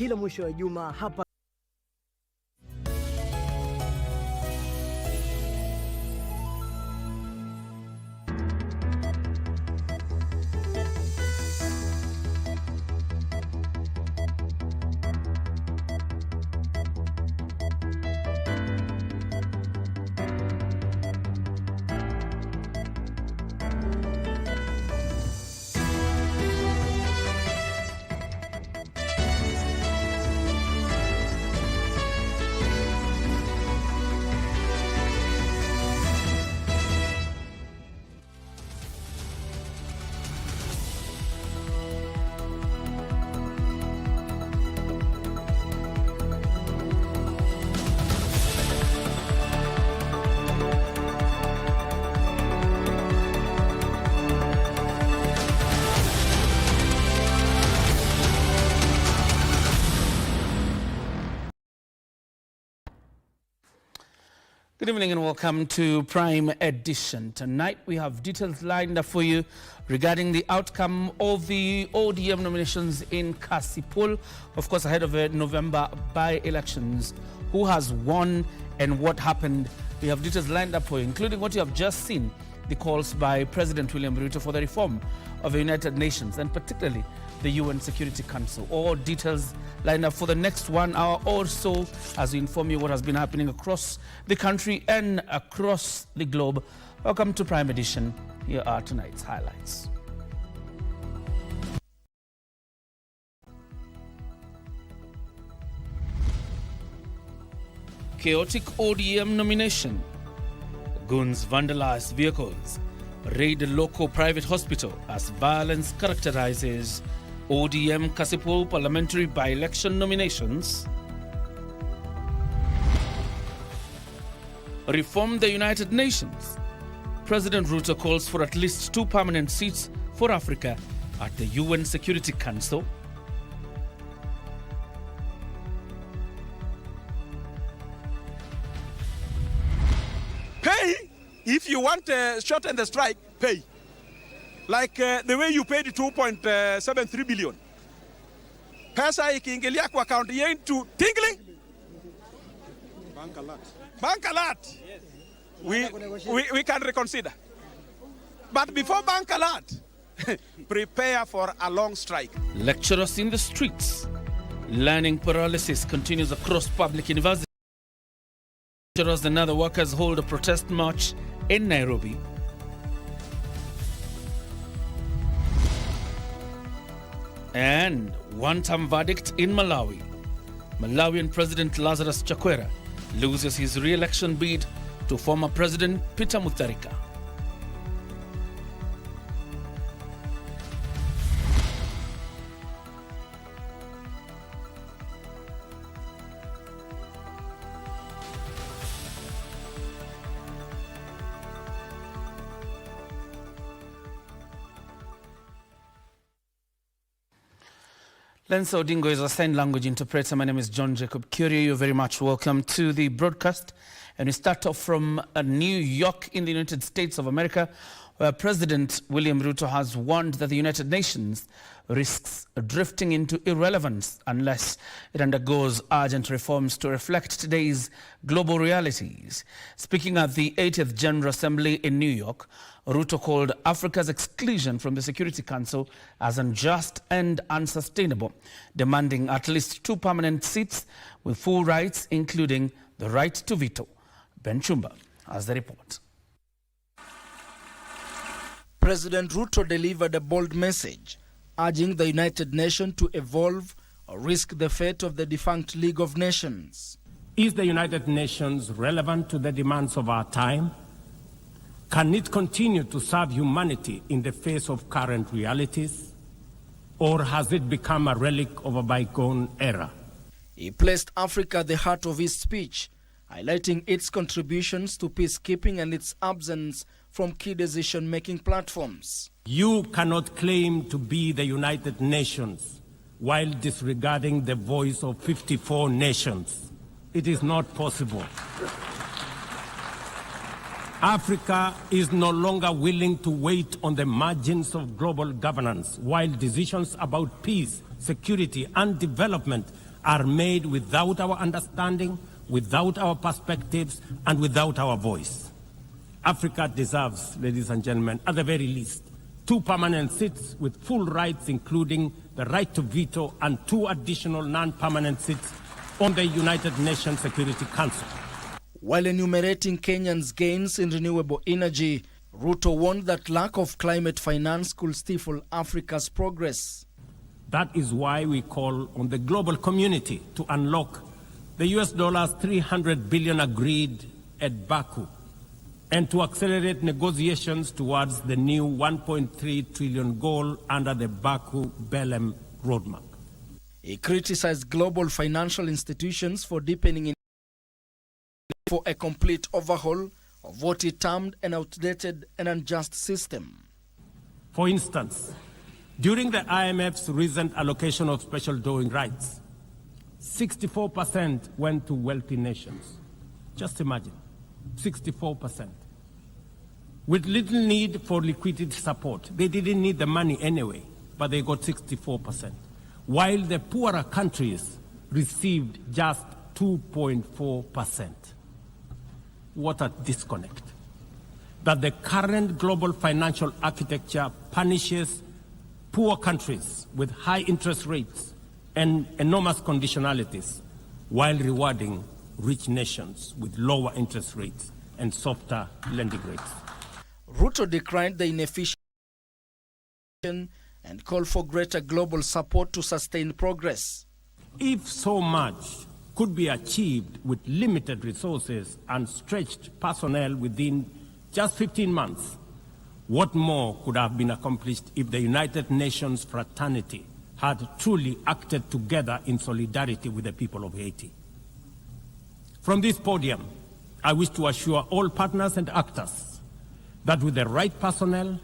kila mwisho wa juma hapa. Good evening and welcome to Prime Edition. Tonight we have details lined up for you regarding the outcome of the ODM nominations in Kasipul, of course ahead of the November by-elections. Who has won and what happened? We have details lined up for you, including what you have just seen, the calls by President William Ruto for the reform of the United Nations and particularly the UN Security Council. All details lined up for the next 1 hour or so as we inform you what has been happening across the country and across the globe. Welcome to Prime Edition. Here are tonight's highlights. Chaotic ODM nomination. Goons vandalize vehicles. Raid local private hospital as violence characterizes ODM Kasipul parliamentary by-election nominations. Reform the United Nations. President Ruto calls for at least 2 permanent seats for Africa at the UN Security Council. Pay if you want to shorten the strike, pay. Like the way you paid 2.73 billion. Pesa ikiingilia kwa account yetu tingling. Bank alert. We can reconsider. But before bank alert, prepare for a long strike. Lecturers in the streets. Learning paralysis continues across public universities. Lecturers and other workers hold a protest march in Nairobi. And one-term verdict in Malawi. Malawian President Lazarus Chakwera loses his re-election bid to former President Peter Mutharika. Lensa Odingo is a sign language interpreter. My name is John Jacob Kioria. You're very much welcome to the broadcast. And we start off from New York in the United States of America, where President William Ruto has warned that the United Nations risks drifting into irrelevance unless it undergoes urgent reforms to reflect today's global realities. Speaking at the 80th General Assembly in New York, Ruto called Africa's exclusion from the Security Council as unjust and unsustainable, demanding at least 2 permanent seats with full rights, including the right to veto. Ben Chumba has the report. President Ruto delivered a bold message, urging the United Nations to evolve or risk the fate of the defunct League of Nations. Is the United Nations relevant to the demands of our time? Can it continue to serve humanity in the face of current realities? Or has it become a relic of a bygone era? He placed Africa at the heart of his speech, highlighting its contributions to peacekeeping and its absence from key decision-making platforms. You cannot claim to be the United Nations while disregarding the voice of 54 nations. It is not possible. Africa is no longer willing to wait on the margins of global governance while decisions about peace, security, and development are made without our understanding, without our perspectives, and without our voice. Africa deserves, ladies and gentlemen, at the very least, 2 permanent seats with full rights, including the right to veto, and 2 additional non-permanent seats on the United Nations Security Council. While enumerating Kenyans' gains in renewable energy, Ruto warned that lack of climate finance could stifle Africa's progress. That is why we call on the global community to unlock the US $300 billion agreed at Baku and to accelerate negotiations towards the new 1.3 trillion goal under the Baku-Belem roadmap. He criticized global financial institutions for deepening for a complete overhaul of what he termed an outdated and unjust system. For instance, during the IMF's recent allocation of special drawing rights, 64% went to wealthy nations. Just imagine, 64%. With little need for liquidity support. They didn't need the money anyway, but they got 64%. While the poorer countries received just 2.4%. What a disconnect. That the current global financial architecture punishes poor countries with high interest rates and enormous conditionalities, while rewarding rich nations with lower interest rates and softer lending rates. Ruto decried the inefficient and called for greater global support to sustain progress. If so much could be achieved with limited resources and stretched personnel within just 15 months, what more could have been accomplished if the United Nations fraternity had truly acted together in solidarity with the people of Haiti? From this podium, I wish to assure all partners and actors that with the right personnel,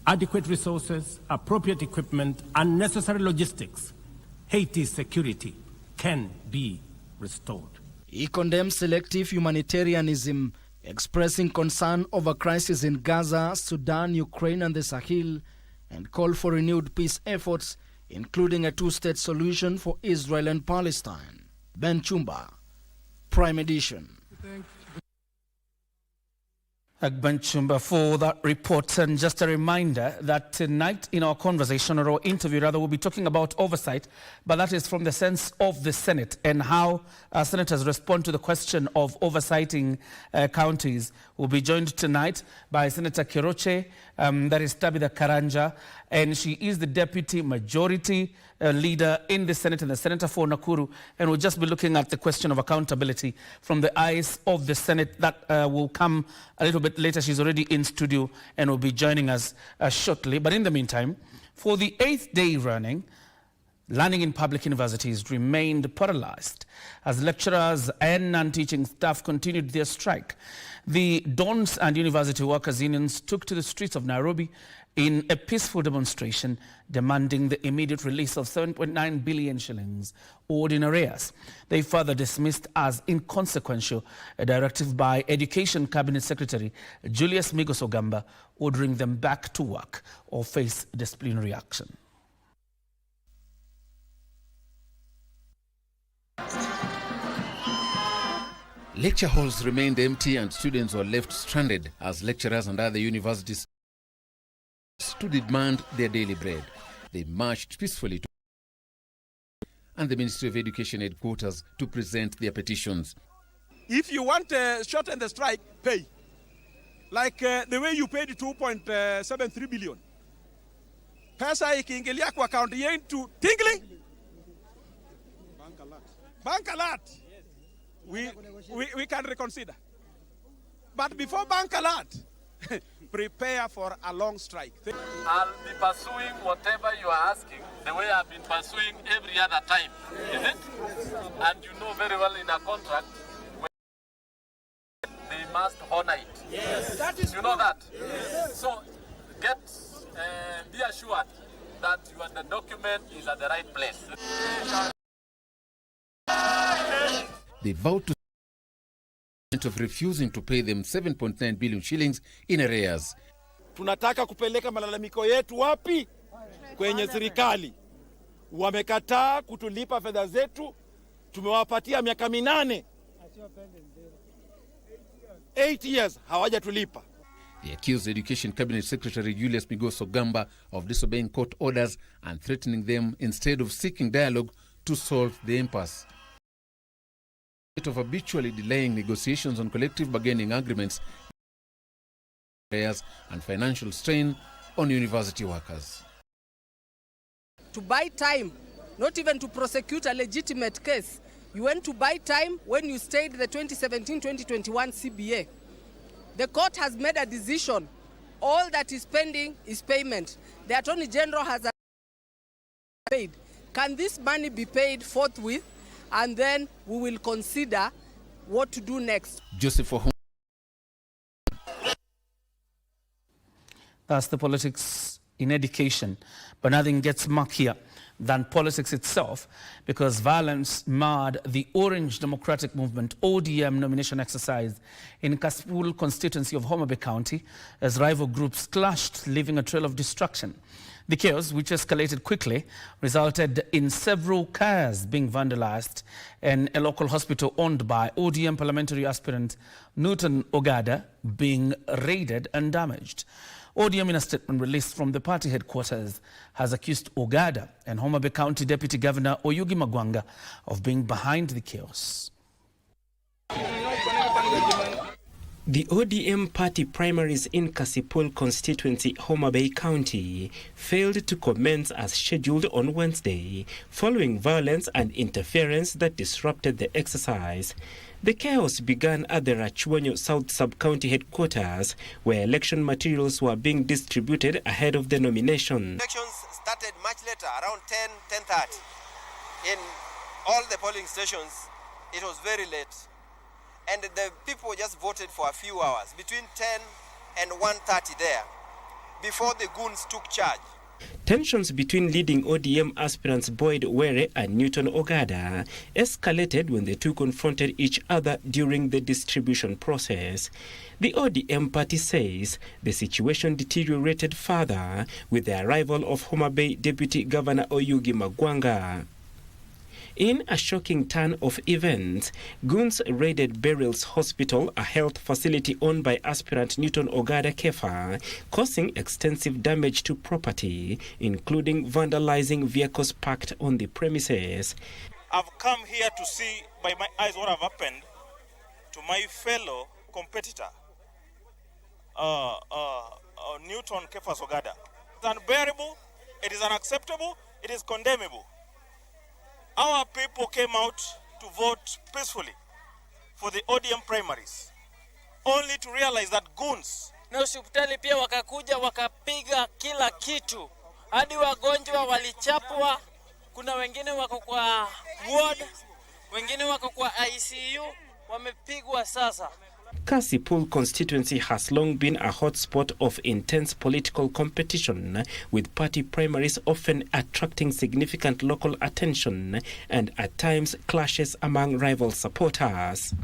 adequate resources, appropriate equipment, and necessary logistics, Haiti's security can be restored. He condemned selective humanitarianism, expressing concern over crises in Gaza, Sudan, Ukraine, and the Sahel, and called for renewed peace efforts, including a 2-state solution for Israel and Palestine. Ben Chumba, Prime Edition. Ben Chumba for that report. And just a reminder that tonight in our conversation or our interview rather, we'll be talking about oversight, but that is from the sense of the Senate and how senators respond to the question of oversighting counties. We'll be joined tonight by Senator Kioria, that is Tabitha Karanja, and she is the Deputy Majority Leader in the Senate and the Senator for Nakuru. And we'll just be looking at the question of accountability from the eyes of the Senate. That will come a little bit later. She's already in studio and will be joining us shortly. But in the meantime, for the 8th day running, learning in public universities remained paralyzed as lecturers and non-teaching staff continued their strike. The Dons and University Workers Unions took to the streets of Nairobi in a peaceful demonstration demanding the immediate release of 7.9 billion shillings owed in arrears. They further dismissed as inconsequential a directive by Education Cabinet Secretary Julius Migos Ogamba ordering them back to work or face disciplinary action. Lecture halls remained empty and students were left stranded as lecturers and other universities to demand their daily bread. They marched peacefully to and the Ministry of Education headquarters to present their petitions. If you want to shorten the strike, pay. Like the way you paid 2.73 billion. Pesa ikiingilia kwa account yetu tingling. Bank alert. We can reconsider. But before bank alert, prepare for a long strike. I'll be pursuing whatever you are asking the way I've been pursuing every other time, is it? And you know very well in a contract, they must honor it. Yes. That is you know that? Yes. So be assured that the document is at the right place. They vowed to of refusing to pay them 7.9 billion shillings in arrears. Tunataka kupeleka malalamiko yetu wapi? Kwenye serikali. Wamekataa kutulipa fedha zetu Tumewapatia miaka 8. 8 years hawajatulipa. They accused Education Cabinet Secretary Julius Migoso Gamba of disobeying court orders and threatening them instead of seeking dialogue to solve the impasse. Of habitually delaying negotiations on collective bargaining agreements and financial strain on university workers. To buy time, not even to prosecute a legitimate case. You went to buy time when you stayed the 2017-2021 CBA. The court has made a decision. All that is pending is payment. The Attorney General has paid. Can this money be paid forthwith? And then we will consider what to do next. Joseph Ohum. That's the politics in education. But nothing gets muckier than politics itself, because violence marred the Orange Democratic Movement ODM nomination exercise in Kasipul constituency of Homa Bay County as rival groups clashed, leaving a trail of destruction. The chaos, which escalated quickly, resulted in several cars being vandalized and a local hospital owned by ODM parliamentary aspirant Newton Ogada being raided and damaged. ODM, in a statement released from the party headquarters, has accused Ogada and Homa Bay County Deputy Governor Oyugi Magwanga of being behind the chaos. The ODM party primaries in Kasipul constituency, Homa Bay County, failed to commence as scheduled on Wednesday, following violence and interference that disrupted the exercise. The chaos began at the Rachuonyo South Sub-County headquarters, where election materials were being distributed ahead of the nomination. Elections started much later, around 10:30. In all the polling stations, it was very late. And the people just voted for a few hours, between 10 and 1:30 there, before the goons took charge. Tensions between leading ODM aspirants Boyd Were and Newton Ogada escalated when the two confronted each other during the distribution process. The ODM party says the situation deteriorated further with the arrival of Homa Bay Deputy Governor Oyugi Magwanga. In a shocking turn of events, goons raided Beryl's Hospital, a health facility owned by aspirant Newton Ogada Kefa, causing extensive damage to property, including vandalizing vehicles parked on the premises. I've come here to see by my eyes what have happened to my fellow competitor, Newton Kefa Ogada. It's unbearable, it is unacceptable, it is condemnable. Our people came out to vote peacefully for the ODM primaries, only to realize that goons na hospitali pia wakakuja wakapiga kila kitu, hadi wagonjwa walichapwa. Kuna wengine wako kwa ward, wengine wako kwa ICU, wamepigwa sasa. Kasipul constituency has long been a hotspot of intense political competition, with party primaries often attracting significant local attention and at times clashes among rival supporters.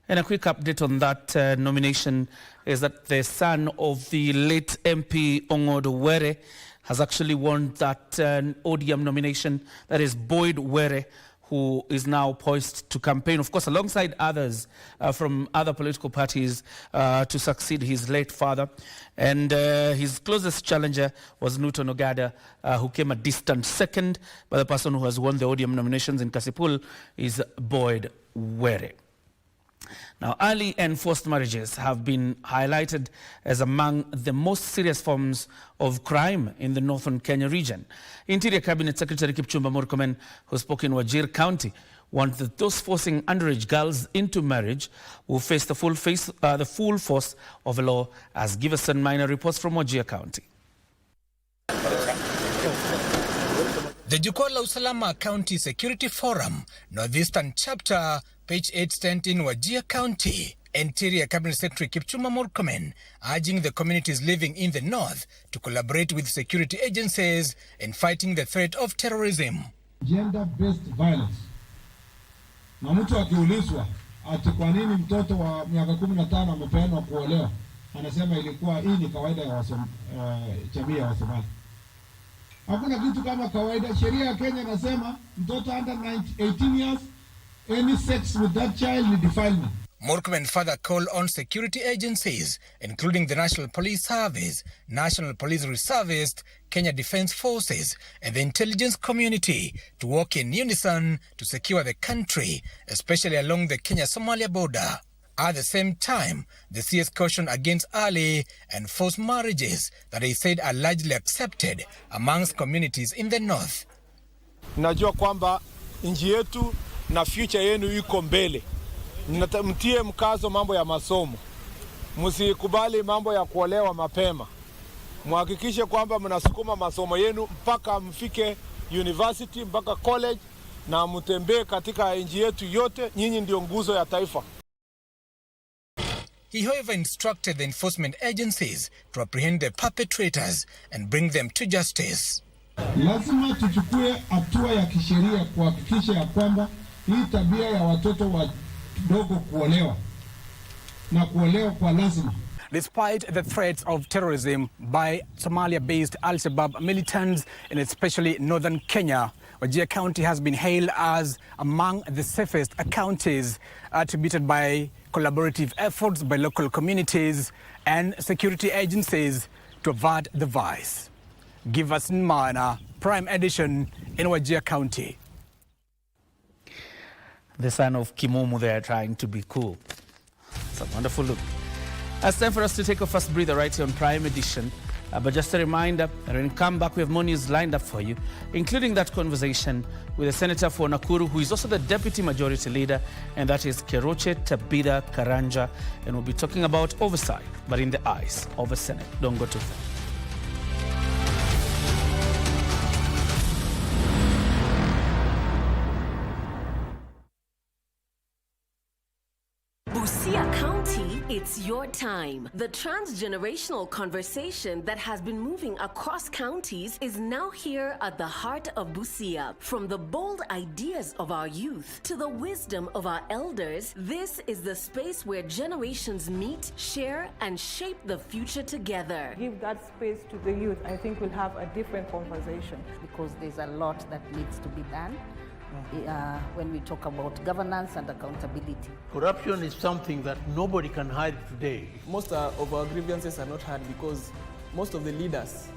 And a quick update on that nomination is that the son of the late MP Ongodo Were has actually won that ODM nomination. That is Boyd Were, who is now poised to campaign, of course, alongside others from other political parties to succeed his late father. And his closest challenger was Newton Ogada, who came a distant second. But the person who has won the ODM nominations in Kasipul is Boyd Were. Now, early and forced marriages have been highlighted as among the most serious forms of crime in the northern Kenya region. Interior Cabinet Secretary Kipchumba Murkomen, who spoke in Wajir County, warned that those forcing underage girls into marriage will face the full force of the law, as Giverson Minor reports from Wajir County. The Jukwaa la Usalama County Security Forum, Northeastern Chapter, page 8 stand in Wajir County. Interior Cabinet Secretary Kipchumba Murkomen urging the communities living in the north to collaborate with security agencies in fighting the threat of terrorism. Gender-based violence. Na mtu akiulizwa ati kwa nini mtoto wa miaka 15 amepeanwa kuolewa, anasema ilikuwa hii ni kawaida ya jamii ya Wasomali. Hakuna kitu kama kawaida. Sheria ya Kenya inasema mtoto under 18 years, any sex with that child is defilement. Murkomen further called on security agencies, including the National Police Service, National Police Reservists, Kenya Defence Forces, and the intelligence community to work in unison to secure the country, especially along the Kenya-Somalia border. At the same time, the CS cautioned against early and forced marriages that he said are largely accepted amongst communities in the north. Najua kwamba nchi yetu na future yenu iko mbele. Mtie mkazo mambo ya masomo. Msikubali mambo ya kuolewa mapema. Muhakikishe kwamba mnasukuma masomo yenu mpaka mfike university, mpaka college, na mtembee katika nchi yetu yote. Nyinyi ndio nguzo ya taifa. He, however, instructed the enforcement agencies to apprehend the perpetrators and bring them to justice. Lazima tuchukue hatua ya kisheria kuhakikisha ya kwamba hii tabia ya watoto wadogo kuolewa na kuolewa kwa lazima. Despite the threats of terrorism by Somalia-based Al-Shabaab militants in especially northern Kenya, Wajir County has been hailed as among the safest counties, attributed by collaborative efforts by local communities and security agencies to avert the vice. Give us Mana, Prime Edition in Wajir County. The son of Kimumu there trying to be cool. It's a wonderful look. It's time for us to take a first breather right here on Prime Edition. But just a reminder, when we come back, we have more news lined up for you, including that conversation with the Senator for Nakuru, who is also the Deputy Majority Leader, and that is Keroche Tabitha Karanja. And we'll be talking about oversight, but in the eyes of a Senate. Don't go too far. Busia County, it's your time. The transgenerational conversation that has been moving across counties is now here at the heart of Busia. From the bold ideas of our youth to the wisdom of our elders, this is the space where generations meet, share, and shape the future together. Give that space to the youth, I think we'll have a different conversation. Because there's a lot that needs to be done. When we talk about governance and accountability. Corruption is something that nobody can hide today. Most of our grievances are not heard because most of the leaders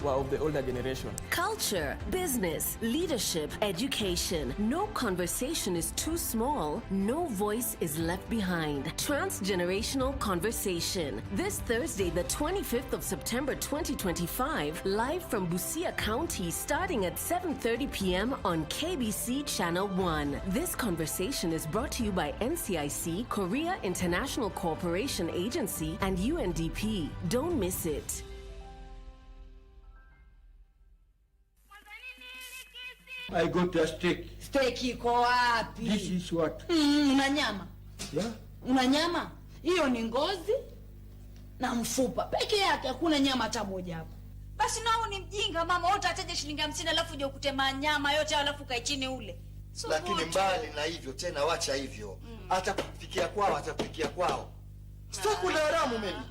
were of the older generation. Culture, business, leadership, education. No conversation is too small. No voice is left behind. Transgenerational conversation. This Thursday, the 25th of September 2025, live from Busia County, starting at 7:30 p.m. on KBC Channel 1. This conversation is brought to you by NCIC, Korea International Cooperation Agency, and UNDP. Don't miss it. I got a steak. Steak iko wapi? This is what? Una nyama. Yeah? Una nyama? Hiyo ni ngozi na mfupa. Peke yake hakuna nyama hata moja hapo. Basi nao ni mjinga mama, wote ataje shilingi 50 alafu uje ukutema nyama yote alafu kae chini ule. So lakini mbali na hivyo tena wacha hivyo. Hata kufikia kwao atafikia kwao. Sitakula haramu mimi.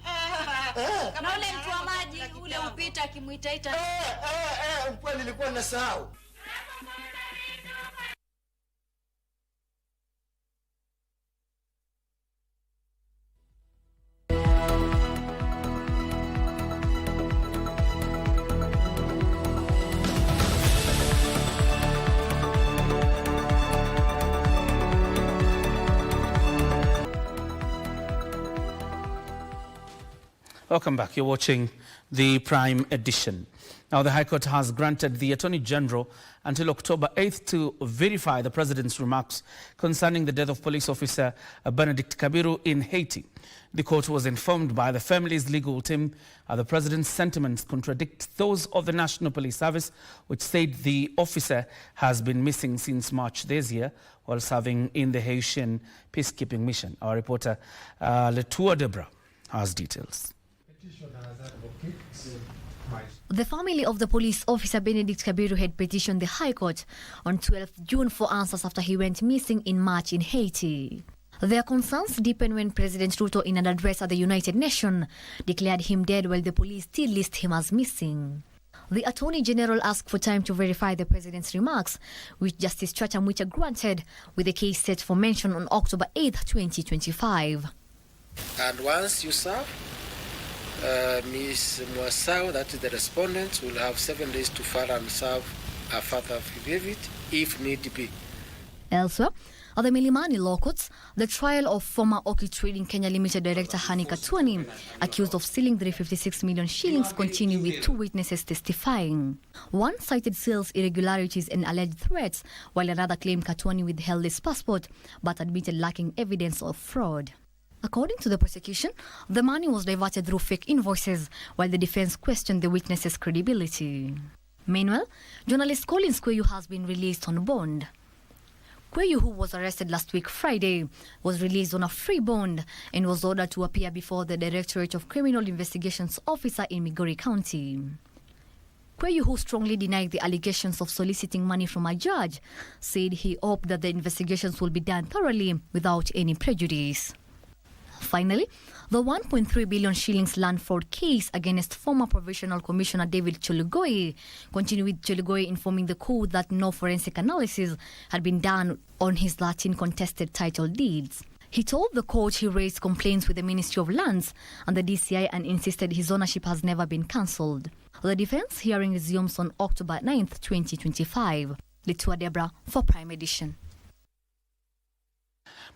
Kama ule mtu wa maji ule upita akimuitaita. Mkweli nilikuwa nasahau. Welcome back. You're watching the Prime Edition. Now, the High Court has granted the Attorney General until October 8th to verify the President's remarks concerning the death of police officer Benedict Kabiru in Haiti. The court was informed by the family's legal team the President's sentiments contradict those of the National Police Service, which said the officer has been missing since March this year while serving in the Haitian peacekeeping mission. Our reporter Letua Debra has details. The family of the police officer Benedict Kabiru had petitioned the High Court on 12 June for answers after he went missing in March in Haiti. Their concerns deepened when President Ruto, in an address at the United Nations, declared him dead while the police still list him as missing. The Attorney General asked for time to verify the President's remarks, which Justice Chacha granted, with the case set for mention on October 8, 2025. And once you serve, Ms. Mwasau, that is the respondent, will have 7 days to file and serve a further affidavit if need be. Elsewhere, at the Milimani Law Courts, the trial of former Orchid Trading Kenya Limited Director Hani Katwani, accused of stealing 356 million shillings, continued with 2 witnesses testifying. One cited sales irregularities and alleged threats, while another claimed Katwani withheld his passport but admitted lacking evidence of fraud. According to the prosecution, the money was diverted through fake invoices, while the defense questioned the witnesses' credibility. Meanwhile, journalist Collins Kweyu has been released on bond. Kweyu, who was arrested last week Friday, was released on a free bond and was ordered to appear before the Directorate of Criminal Investigations officer in Migori County. Kweyu, who strongly denied the allegations of soliciting money from a judge, said he hoped that the investigations will be done thoroughly without any prejudice. Finally, the 1.3 billion shillings land fraud case against former Provincial Commissioner David Chelugoi continued, with Chelugoi informing the court that no forensic analysis had been done on his 13 contested title deeds. He told the court he raised complaints with the Ministry of Lands and the DCI and insisted his ownership has never been cancelled. The defense hearing resumes on October 9th, 2025. Litua Debra for Prime Edition.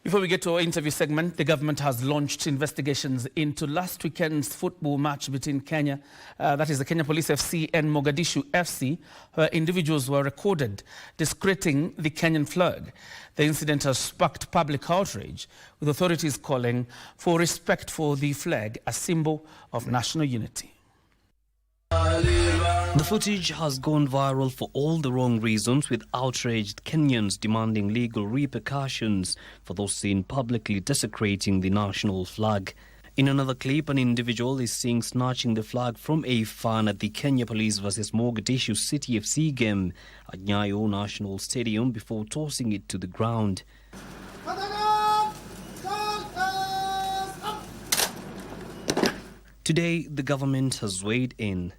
Before we get to our interview segment, the government has launched investigations into last weekend's football match between Kenya, that is the Kenya Police FC and Mogadishu FC, where individuals were recorded desecrating the Kenyan flag. The incident has sparked public outrage, with authorities calling for respect for the flag, a symbol of national unity. The footage has gone viral for all the wrong reasons, with outraged Kenyans demanding legal repercussions for those seen publicly desecrating the national flag. In another clip, an individual is seen snatching the flag from a fan at the Kenya Police vs Mogadishu City FC game at Nyayo National Stadium before tossing it to the ground. Today, the government has weighed in.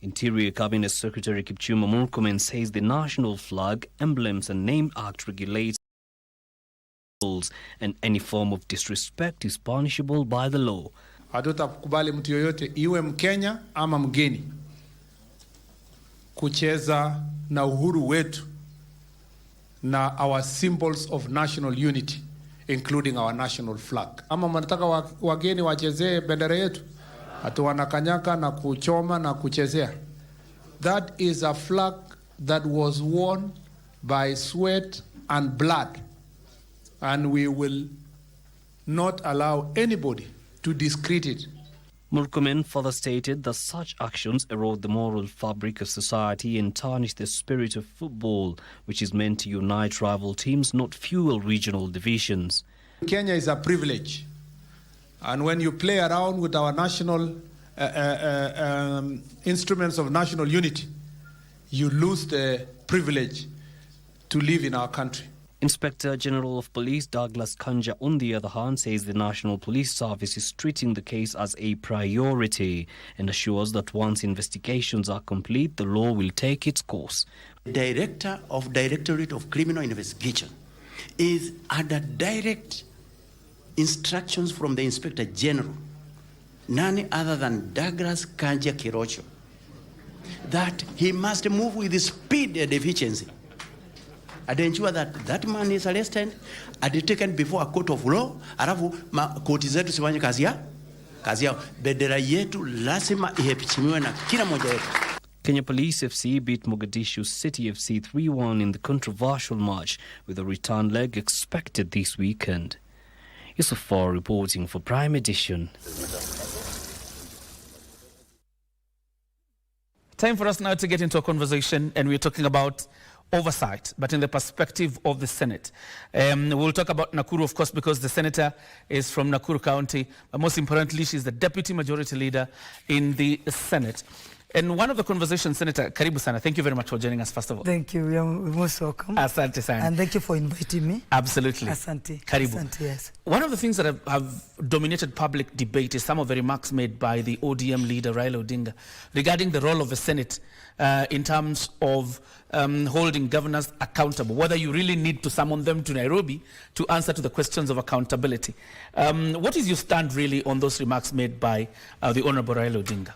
Interior Cabinet Secretary Kipchumba Murkomen says the national flag, emblems and name act regulates and any form of disrespect is punishable by the law. Hatutakubali mtu yoyote iwe Mkenya ama mgeni kucheza na uhuru wetu na our symbols of national unity, including our national flag. Ama mnataka wageni wachezee bendera yetu? Atu wanakanyaka na kuchoma na kuchezea. That is a flag that was worn by sweat and blood, and we will not allow anybody to discredit it. Murkomen further stated that such actions erode the moral fabric of society and tarnish the spirit of football, which is meant to unite rival teams, not fuel regional divisions. Kenya is a privilege. And when you play around with our national instruments of national unity, you lose the privilege to live in our country. Inspector General of Police Douglas Kanja, on the other hand, says the National Police Service is treating the case as a priority and assures that once investigations are complete, the law will take its course. Director of Directorate of Criminal Investigation is under direct instructions from the Inspector General, none other than Douglas Kanja Kirocho, that he must move with speed and efficiency and ensure that that man is arrested and taken before a court of law. Alafu koti zetu sifanye kazi yao. Bendera yetu lazima iheshimiwe na kila mmoja wetu. Kenya Police FC beat Mogadishu City FC 3-1 in the controversial match, with a return leg expected this weekend. Yusufar reporting for Prime Edition. Time for us now to get into a conversation, and we're talking about oversight, but in the perspective of the Senate. We'll talk about Nakuru, of course, because the senator is from Nakuru County, but most importantly, she's the deputy majority leader in the Senate. And one of the conversations, Senator, karibu sana. Thank you very much for joining us, first of all. Thank you. You're most welcome. Asante sana. And thank you for inviting me. Absolutely. Asante. Karibu. Asante, yes. One of the things that have dominated public debate is some of the remarks made by the ODM leader, Raila Odinga, regarding the role of the Senate in terms of holding governors accountable, whether you really need to summon them to Nairobi to answer to the questions of accountability. What is your stand really on those remarks made by the Honorable Raila Odinga?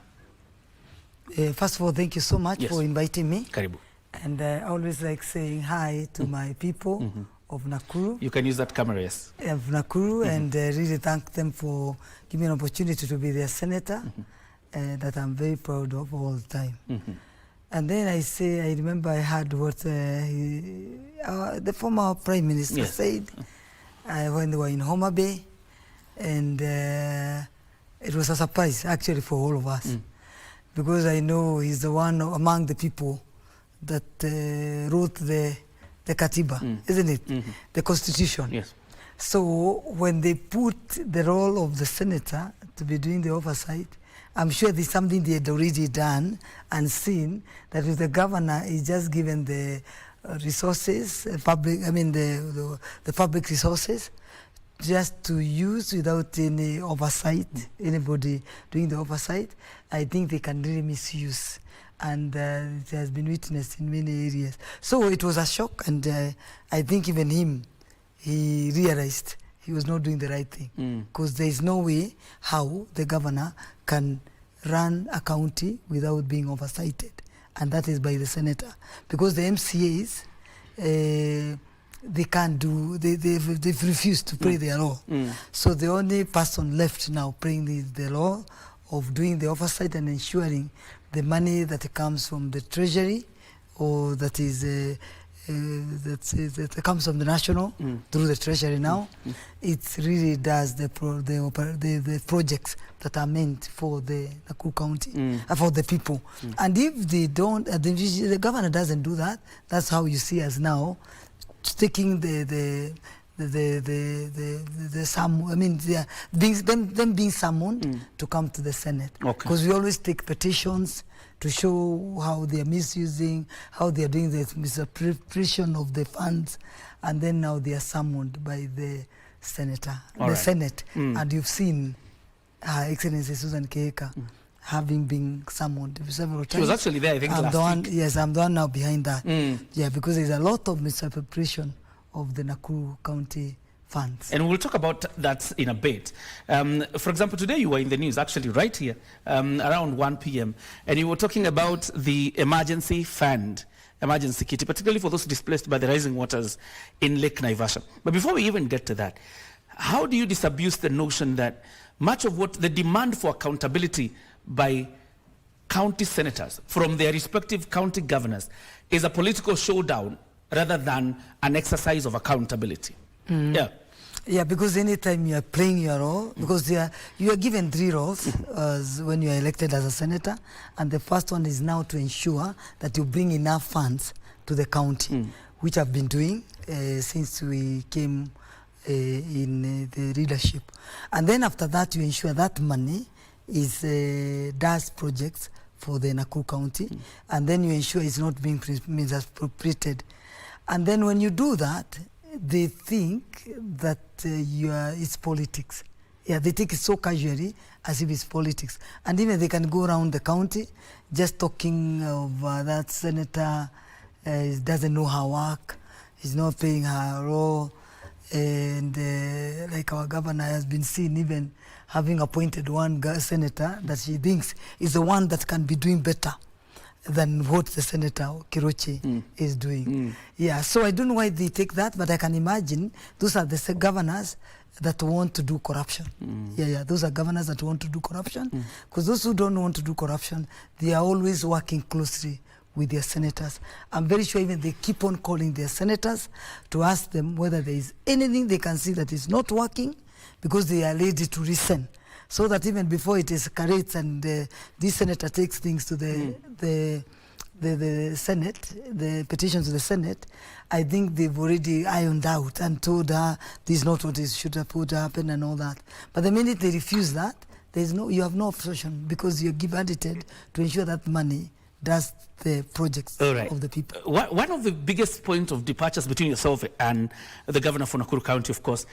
First of all, thank you so much for inviting me. Karibu. And I always like saying hi to my people of Nakuru. You can use that camera, yes. Of Nakuru, and really thank them for giving me an opportunity to be their senator that I'm very proud of all the time. And then I remember I heard what the former Prime Minister said when they were in Homa Bay, and it was a surprise actually for all of us. Because I know he's the one among the people that wrote the Katiba, isn't it? The Constitution. Yes. So when they put the role of the senator to be doing the oversight, I'm sure there's something they had already done and seen, that if the governor is just given the resources, the public resources, just to use without any oversight, anybody doing the oversight, I think they can really misuse. And it has been witnessed in many areas. So it was a shock, and I think even him, he realized he was not doing the right thing. Because there is no way how the governor can run a county without being oversighted. And that is by the senator. Because the MCAs, they can't do, they've refused to play their law. So the only person left now playing the law of doing the oversight and ensuring the money that comes from the treasury, or that is that comes from the national through the treasury now, it really does the projects that are meant for the Nakuru County, for the people. And if they don't, the governor doesn't do that, that's how you see us now taking them being summoned to come to the Senate. Because we always take petitions to show how they are misusing, how they are doing the misappropriation of the funds, and then now they are summoned by the senator, Senate. And you've seen Her Excellency Susan Kehika having been summoned several times. She was actually there, I think, last week. Yes, I'm the one now behind that. Yeah, because there's a lot of misappropriation of the Nakuru County funds. And we'll talk about that in a bit. For example, today you were in the news, actually right here, around 1 p.m., and you were talking about the emergency fund, emergency kitty, particularly for those displaced by the rising waters in Lake Naivasha. But before we even get to that, how do you disabuse the notion that much of what the demand for accountability by county senators from their respective county governors is a political showdown rather than an exercise of accountability? Yeah, because anytime you are playing your role, because you are given 3 roles when you are elected as a senator, and the first one is now to ensure that you bring enough funds to the county, which I've been doing since we came in the leadership. And then after that, you ensure that money does projects for the Nakuru County, and then you ensure it's not being misappropriated. And then when you do that, they think that it's politics. Yeah, they take it so casually as if it's politics. And even they can go around the county just talking of that senator doesn't know her work, he's not paying her role, and like our governor has been seen even having appointed one senator that she thinks is the one that can be doing better than what the Senator Kiroche is doing. Yeah, so I don't know why they take that, but I can imagine those are the governors that want to do corruption. Those are governors that want to do corruption, because those who don't want to do corruption, they are always working closely with their senators. I'm very sure even they keep on calling their senators to ask them whether there is anything they can see that is not working, because they are ready to listen. So that even before it escalates and this senator takes things to the Senate, the petition to the Senate, I think they've already ironed out and told her this is not what should have happen and all that. But the minute they refuse that, you have no option because you're audited to ensure that money does the projects of the people. One of the biggest points of departures between yourself and the governor for Nakuru County, of course,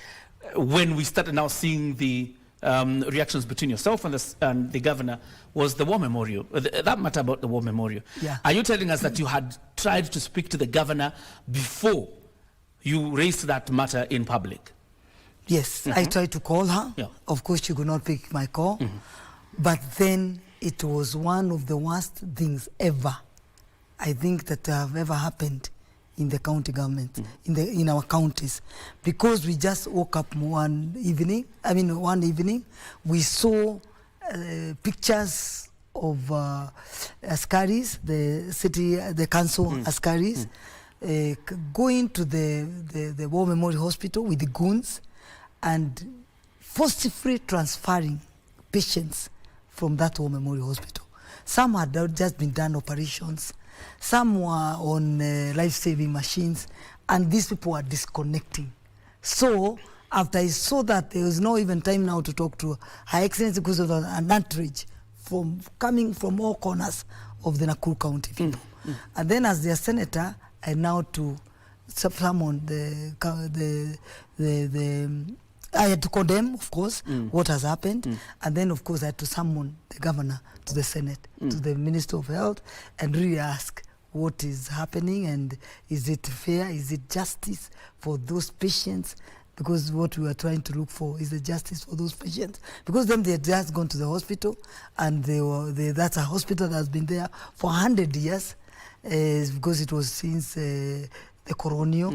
when we started now seeing the reactions between yourself and the governor, was the war memorial. That matter about the war memorial. Yeah. Are you telling us that you had tried to speak to the governor before you raised that matter in public? Yes, I tried to call her. Yeah. Of course, she could not pick my call. But then it was one of the worst things ever, I think, that have ever happened in the county government, in our counties, because we just woke up one evening, we saw pictures of askaris, the council askaris, going to the War Memorial Hospital with the goons and forcibly transferring patients from that War Memorial Hospital. Some had just been done operations, some were on life-saving machines, and these people were disconnecting. So after I saw that, there was no even time now to talk to Her Excellency because of an outrage coming from all corners of the Nakuru County people. And then as their senator, I now to summon I had to condemn, of course, what has happened. And then, of course, I had to summon the governor to the Senate, to the Minister of Health, and really ask what is happening and is it fair, is it justice for those patients? Because what we are trying to look for is the justice for those patients. Because then they had just gone to the hospital, and that's a hospital that has been there for 100 years, because it was since the colonial.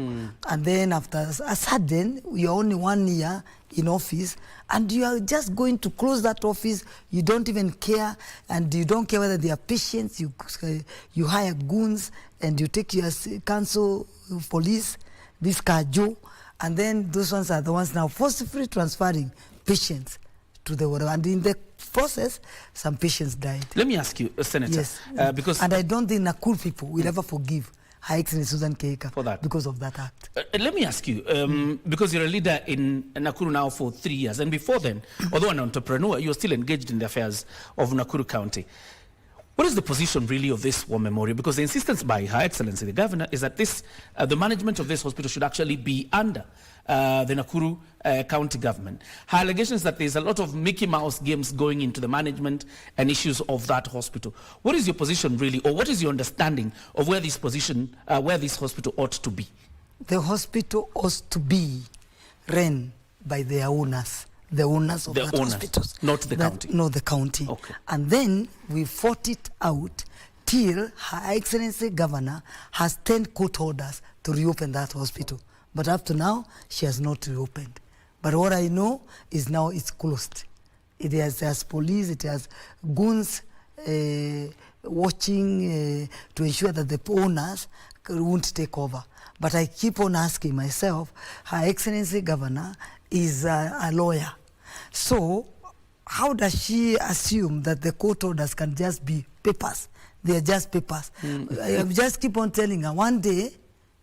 And then after a sudden, you're only 1 year in office, and you are just going to close that office. You don't even care, and you don't care whether they are patients. You hire goons, and you take your council police, this Kajo, and then those ones are the ones now forcibly transferring patients to the water. And in the process, some patients died. Let me ask you, Senator. Yes. Because and I don't think Nakuru people will ever forgive Her Excellency Susan Kehika for that, because of that act. Let me ask you, because you're a leader in Nakuru now for 3 years, and before then, although an entrepreneur, you're still engaged in the affairs of Nakuru County. What is the position really of this war memorial? Because the insistence by Her Excellency the Governor is that the management of this hospital should actually be under the Nakuru County government. Her allegation is that there's a lot of Mickey Mouse games going into the management and issues of that hospital. What is your position really, or what is your understanding of where this hospital ought to be? The hospital ought to be run by their owners. The owners of that hospitals. Not the county. Not the county. Okay. And then we fought it out till Her Excellency Governor has 10 court orders to reopen that hospital. But up to now, she has not reopened. But what I know is now it's closed. It has police, it has goons watching to ensure that the owners won't take over. But I keep on asking myself, Her Excellency Governor is a lawyer. So how does she assume that the court orders can just be papers? They are just papers. I just keep on telling her, one day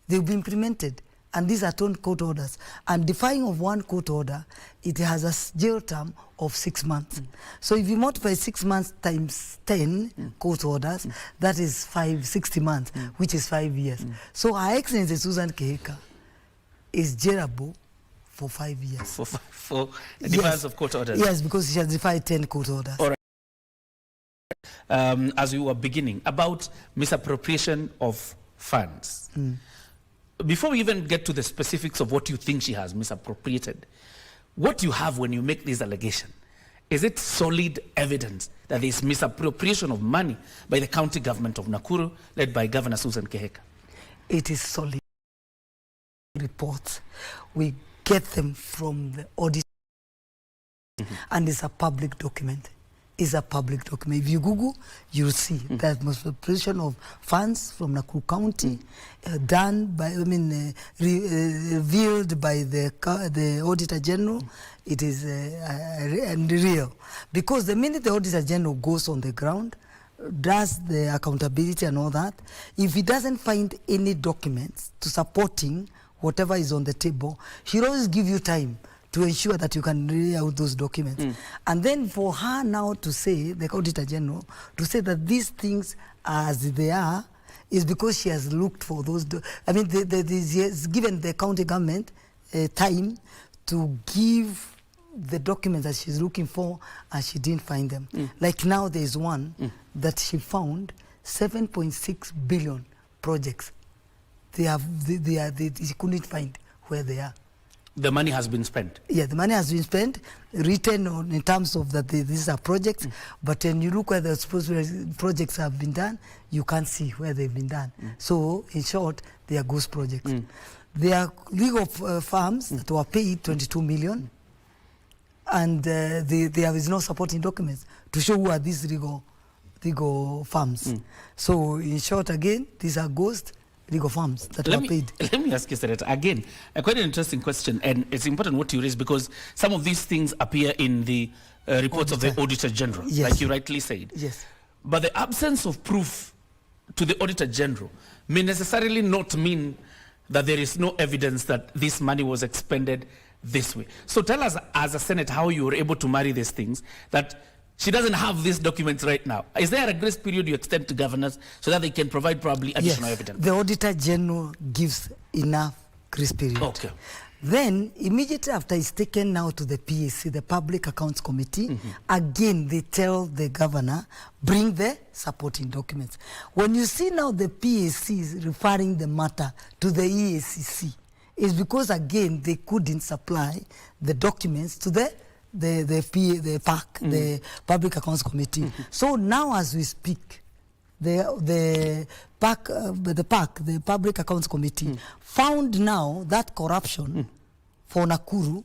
they will be implemented. And these are 10 court orders. And defying of one court order, it has a jail term of 6 months. So if you multiply 6 months times 10 court orders, that is 60 months, which is 5 years. So Her Excellency Susan Kehika is jailable for 5 years. For defiance of court orders? Yes, because she has defied 10 court orders. All right. As we were beginning, about misappropriation of funds. Before we even get to the specifics of what you think she has misappropriated, what you have when you make this allegation, is it solid evidence that there is misappropriation of money by the county government of Nakuru, led by Governor Susan Kehika? It is solid reports. We get them from the audit, and it's a public document. Is a public document. If you Google, you'll see that misappropriation of funds from Nakuru County done by, revealed by the Auditor General. It is real. Because the minute the Auditor General goes on the ground, does the accountability and all that, if he doesn't find any documents to supporting whatever is on the table, he'll always give you time to ensure that you can read out those documents. And then for her now to say, the Auditor General, to say that these things as they are, is because she has looked for those. I mean, she has given the county government time to give the documents that she's looking for, and she didn't find them. Like now there's one that she found 7.6 billion projects. They couldn't find where they are. The money has been spent. Yeah, the money has been spent, written on in terms of that these are projects, but when you look where the supposed projects have been done, you can't see where they've been done. So, in short, they are ghost projects. There are legal farms that were paid 22 million, and there is no supporting documents to show who are these legal farms. So, in short, again, these are ghost legal farms that were paid. Let me ask you, Senator, again, quite an interesting question, and it's important what you raise, because some of these things appear in the reports of the Auditor General, like you rightly said. Yes. But the absence of proof to the Auditor General may necessarily not mean that there is no evidence that this money was expended this way. So tell us, as a Senate, how you were able to marry these things, that she doesn't have these documents right now. Is there a grace period you extend to governors so that they can provide probably additional evidence? The Auditor General gives enough grace period. Okay. Then, immediately after it's taken now to the PAC, the Public Accounts Committee, again, they tell the governor, bring the supporting documents. When you see now the PAC is referring the matter to the EACC, it's because, again, they couldn't supply the documents to the PAC, the Public Accounts Committee. So now, as we speak, the Public Accounts Committee found now that corruption for Nakuru,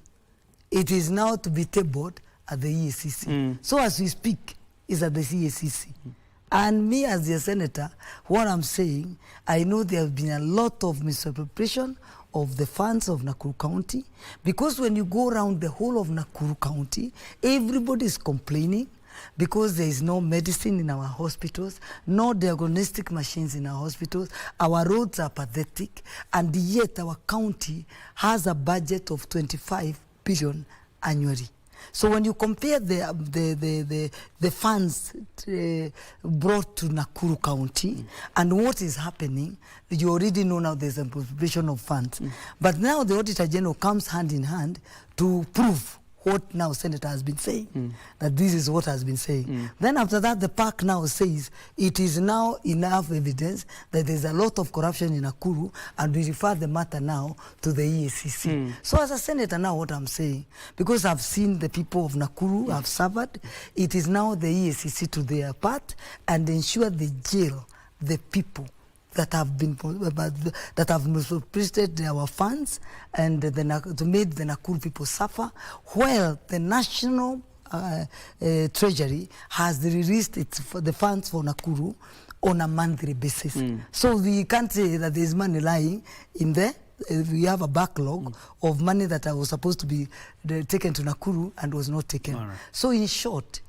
it is now to be tabled at the EACC. So as we speak, is at the EACC. And me as the senator, what I'm saying, I know there have been a lot of misappropriation of the funds of Nakuru County, because when you go around the whole of Nakuru County, everybody is complaining because there is no medicine in our hospitals, no diagnostic machines in our hospitals, our roads are pathetic, and yet our county has a budget of 25 billion annually. So when you compare the funds brought to Nakuru County and what is happening, you already know now there's a appropriation of funds. But now the Auditor General comes hand in hand to prove what now Senator has been saying, that this is what has been saying. Then after that, the PAC now says it is now enough evidence that there's a lot of corruption in Nakuru, and we refer the matter now to the EACC. So as a senator now, what I'm saying, because I've seen the people of Nakuru have suffered, it is now the EACC to their part and ensure they jail the people that have been misappropriated our funds and to make the Nakuru people suffer, while the national treasury has released the funds for Nakuru on a monthly basis. So we can't say that there is money lying in there. We have a backlog of money that was supposed to be taken to Nakuru and was not taken. Right. So in short,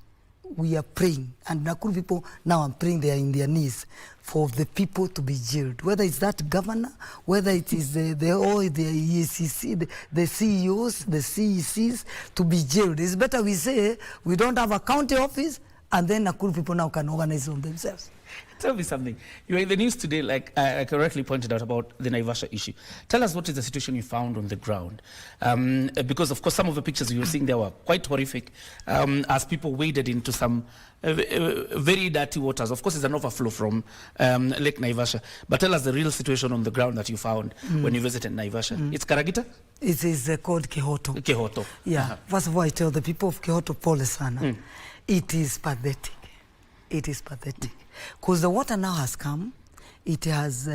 we are praying, and Nakuru people now are praying, they are in their knees for the people to be jailed, whether it's that governor, whether it is the EACC, the CEOs, the CECs, to be jailed. It's better we say we don't have a county office, and then Nakuru people now can organize on themselves. Tell me something. You are in the news today, like I correctly pointed out, about the Naivasha issue. Tell us what is the situation you found on the ground. Because, of course, some of the pictures you were seeing there were quite horrific as people waded into some very dirty waters. Of course, it's an overflow from Lake Naivasha. But tell us the real situation on the ground that you found when you visited Naivasha. It's Karagita? It is called Kehoto. Kehoto. Yeah. First of all, I tell the people of Kehoto, pole sana. It is pathetic. It is pathetic. Because the water now has come, it has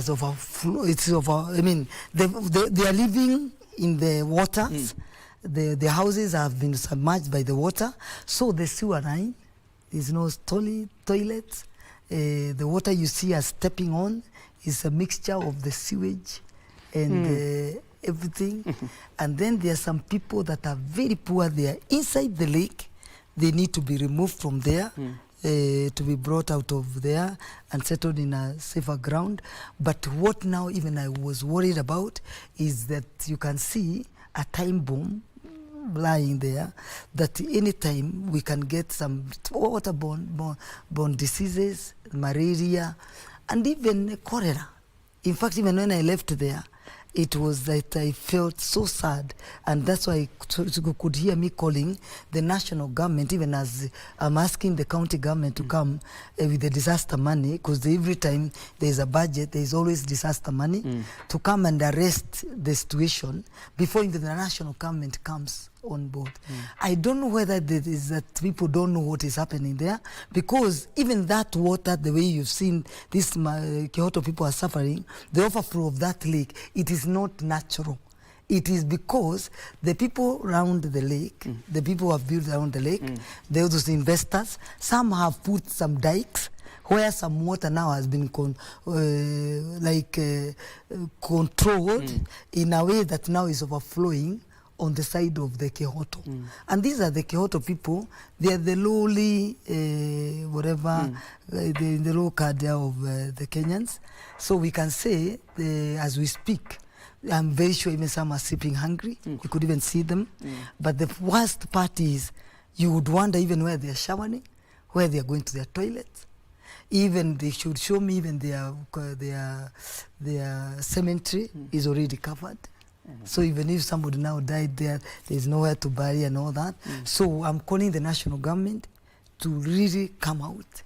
overflowed. I mean, they are living in the waters. The houses have been submerged by the water. So the sewer line, there's no toilets. The water you see as stepping on is a mixture of the sewage and everything. And then there are some people that are very poor. They are inside the lake. They need to be removed from there. to be brought out of there and settled in a safer ground. But what now even I was worried about is that you can see a time bomb lying there, that anytime we can get some waterborne diseases, malaria, and even cholera. In fact, even when I left there, it was that I felt so sad, and that's why you could hear me calling the national government, even as I'm asking the county government to come with the disaster money, because every time there's a budget, there's always disaster money, to come and arrest the situation before even the national government comes on board. I don't know whether it is that people don't know what is happening there, because even that water, the way you've seen this Kyoto people are suffering, the overflow of that lake, it is not natural. It is because the people around the lake, the people who have built around the lake, those investors, some have put some dikes where some water now has been controlled in a way that now is overflowing on the side of the Kyoto. And these are the Kyoto people. They are the lowly, the low cadre of the Kenyans. So we can say, as we speak, I'm very sure even some are sleeping hungry. You could even see them. But the worst part is, you would wonder even where they are showering, where they are going to their toilets. Even they should show me even their cemetery is already covered. So even if somebody now died there, there's nowhere to bury and all that. So I'm calling the national government to really come out,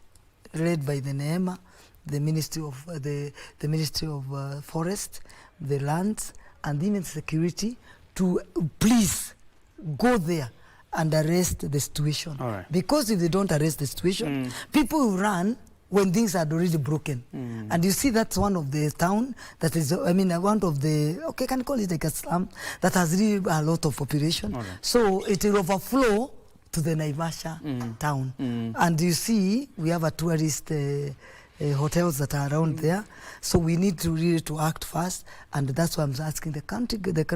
led by the NEMA, the Ministry of Forest, the lands, and even security, to please go there and arrest the situation. Because if they don't arrest the situation, people will run when things are already broken. And you see that's one of the town that is, one of the, can call it like a slum, that has really a lot of population. So it will overflow to the Naivasha town. And you see, we have a tourist hotels that are around there. So we need to really to act fast. And that's why I'm asking the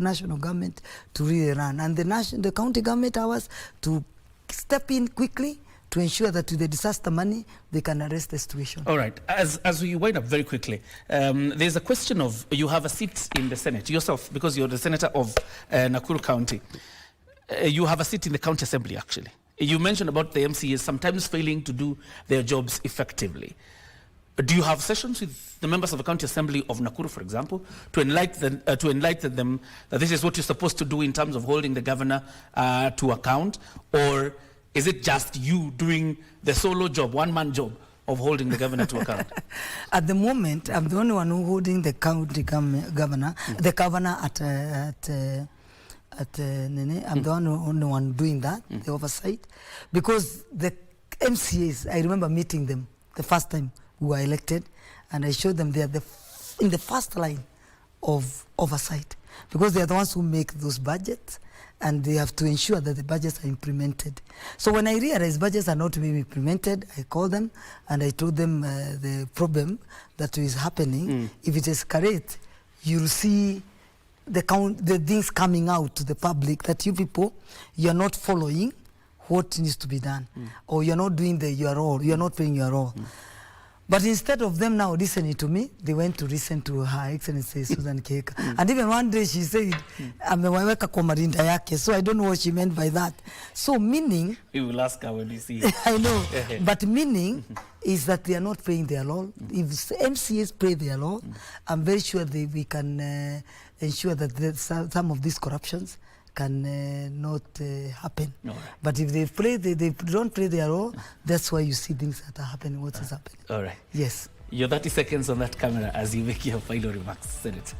national government to really run. And the county government ours to step in quickly to ensure that with the disaster money, they can arrest the situation. All right. As we wind up very quickly, there's a question of, you have a seat in the Senate yourself, because you're the senator of Nakuru County. You have a seat in the county assembly, actually. You mentioned about the MCAs sometimes failing to do their jobs effectively. Do you have sessions with the members of the county assembly of Nakuru, for example, to enlighten them that this is what you're supposed to do in terms of holding the governor to account? Or is it just you doing the solo job, one-man job of holding the governor to account? At the moment, I'm the only one who holding the county governor, the governor at Nene. I'm the only one doing that, the oversight. Because the MCAs, I remember meeting them the first time we were elected, and I showed them they are in the first line of oversight, because they are the ones who make those budgets, and they have to ensure that the budgets are implemented. So when I realized budgets are not being implemented, I called them and I told them the problem that is happening. If it escalates, you'll see the things coming out to the public that you people, you're not following what needs to be done, or you're not doing you're not playing your role. But instead of them now listening to me, they went to listen to Her Excellency Susan Keka. And even one day she said, ameweka kwa marinda yake. So I don't know what she meant by that. So meaning... We will ask her when we see it. I know. But meaning is that they are not playing their role. If MCAs play their role, I'm very sure we can ensure that some of these corruptions can not happen. But if they don't play their role, that's why you see things that are happening, what is happening. All right. Yes. You're 30 seconds on that camera as you make your final remarks, Senator.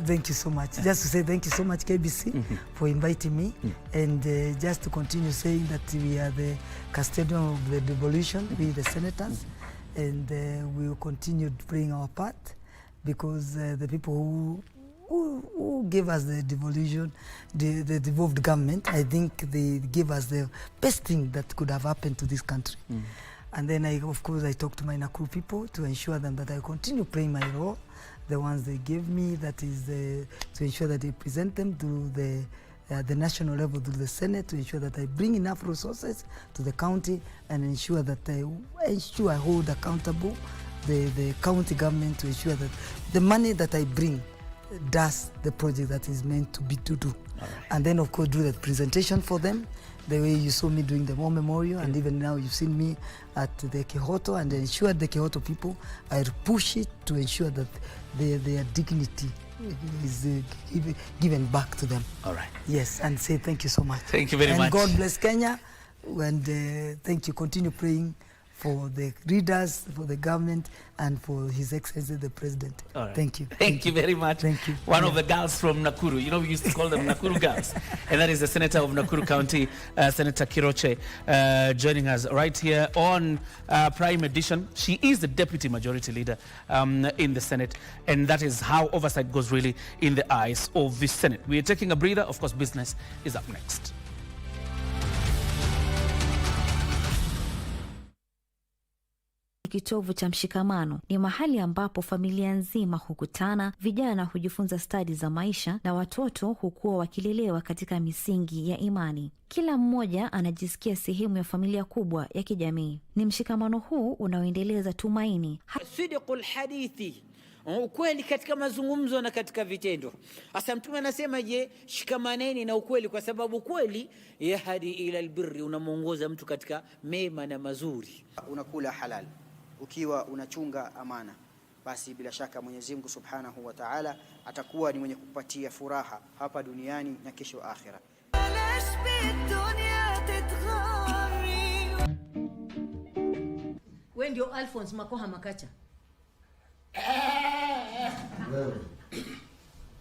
Thank you so much. Just to say thank you so much, KBC, for inviting me. And just to continue saying that we are the custodian of the devolution, we the senators, and we will continue playing our part, because the people who gave us the devolution, the devolved government, I think they gave us the best thing that could have happened to this country. And then, of course, I talked to my Nakuru people to ensure them that I continue playing my role, the ones they gave me, that is to ensure that they present them to the the national level through the Senate to ensure that I bring enough resources to the county and ensure that I hold accountable the county government to ensure that the money that I bring does the project that is meant to do. Right. And then of course do the presentation for them, the way you saw me doing the War Memorial, and even now you've seen me at the Kihoto, and ensure the Kihoto people, I push it to ensure that their dignity is given back to them. All right. Yes, and say thank you so much. Thank you very much. And God bless Kenya, and thank you. Continue praying for the readers, for the government, and for His Excellency the President. All right. Thank you. Thank you very much. Thank you. One of the girls from Nakuru. You know, we used to call them Nakuru girls. And that is the Senator of Nakuru County, Senator Kioria, joining us right here on Prime Edition. She is the Deputy Majority Leader in the Senate. And that is how oversight goes really in the eyes of the Senate. We are taking a breather. Of course, business is up next. Kitovu cha mshikamano ni mahali ambapo familia nzima hukutana, vijana hujifunza stadi za maisha na watoto hukua wakilelewa katika misingi ya imani. Kila mmoja anajisikia sehemu ya familia kubwa ya kijamii. Ni mshikamano huu unaoendeleza tumaini. Sidqul hadithi, ukweli katika mazungumzo na katika vitendo. Hasa Mtume anasema, je, shikamaneni na ukweli, kwa sababu ukweli yahdi ila albirri, unamuongoza mtu katika mema na mazuri. Unakula halal ukiwa unachunga amana, basi bila shaka Mwenyezi Mungu Subhanahu wa Ta'ala atakuwa ni mwenye kupatia furaha hapa duniani na kesho akhira. Wewe ndio Alphonse Makoha Makacha.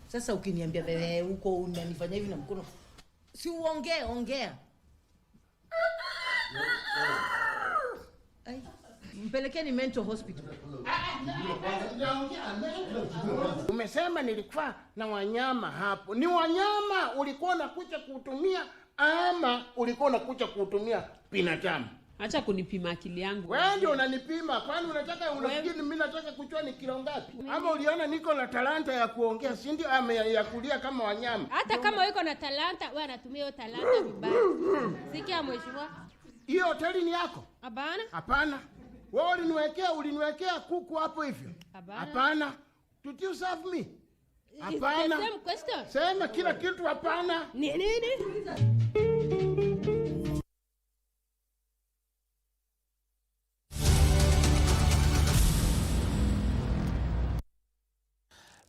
Sasa ukiniambia wewe huko unanifanya hivi na mkono, si ongea. Ai, mpelekeni mental hospital. Umesema nilikuwa na wanyama hapo. Ni wanyama ulikuwa unakuja kuutumia ama ulikuwa unakuja kuutumia binadamu? Acha kunipima akili yangu. Wewe ndio unanipima. Kwani unafikiri mimi nataka kujua ni kilo ngapi? Ama uliona niko na talanta ya kuongea, si ndio? Ama ya kulia kama wanyama. Hata kama uko na talanta, wewe unatumia hiyo talanta vibaya. Sikia mheshimiwa. Hiyo hoteli ni yako? Hapana. Wewe uliniwekea kuku hapo hivyo? Hapana. Did you serve me? Hapana. Same question. Sema kila kitu hapana. Ni nini?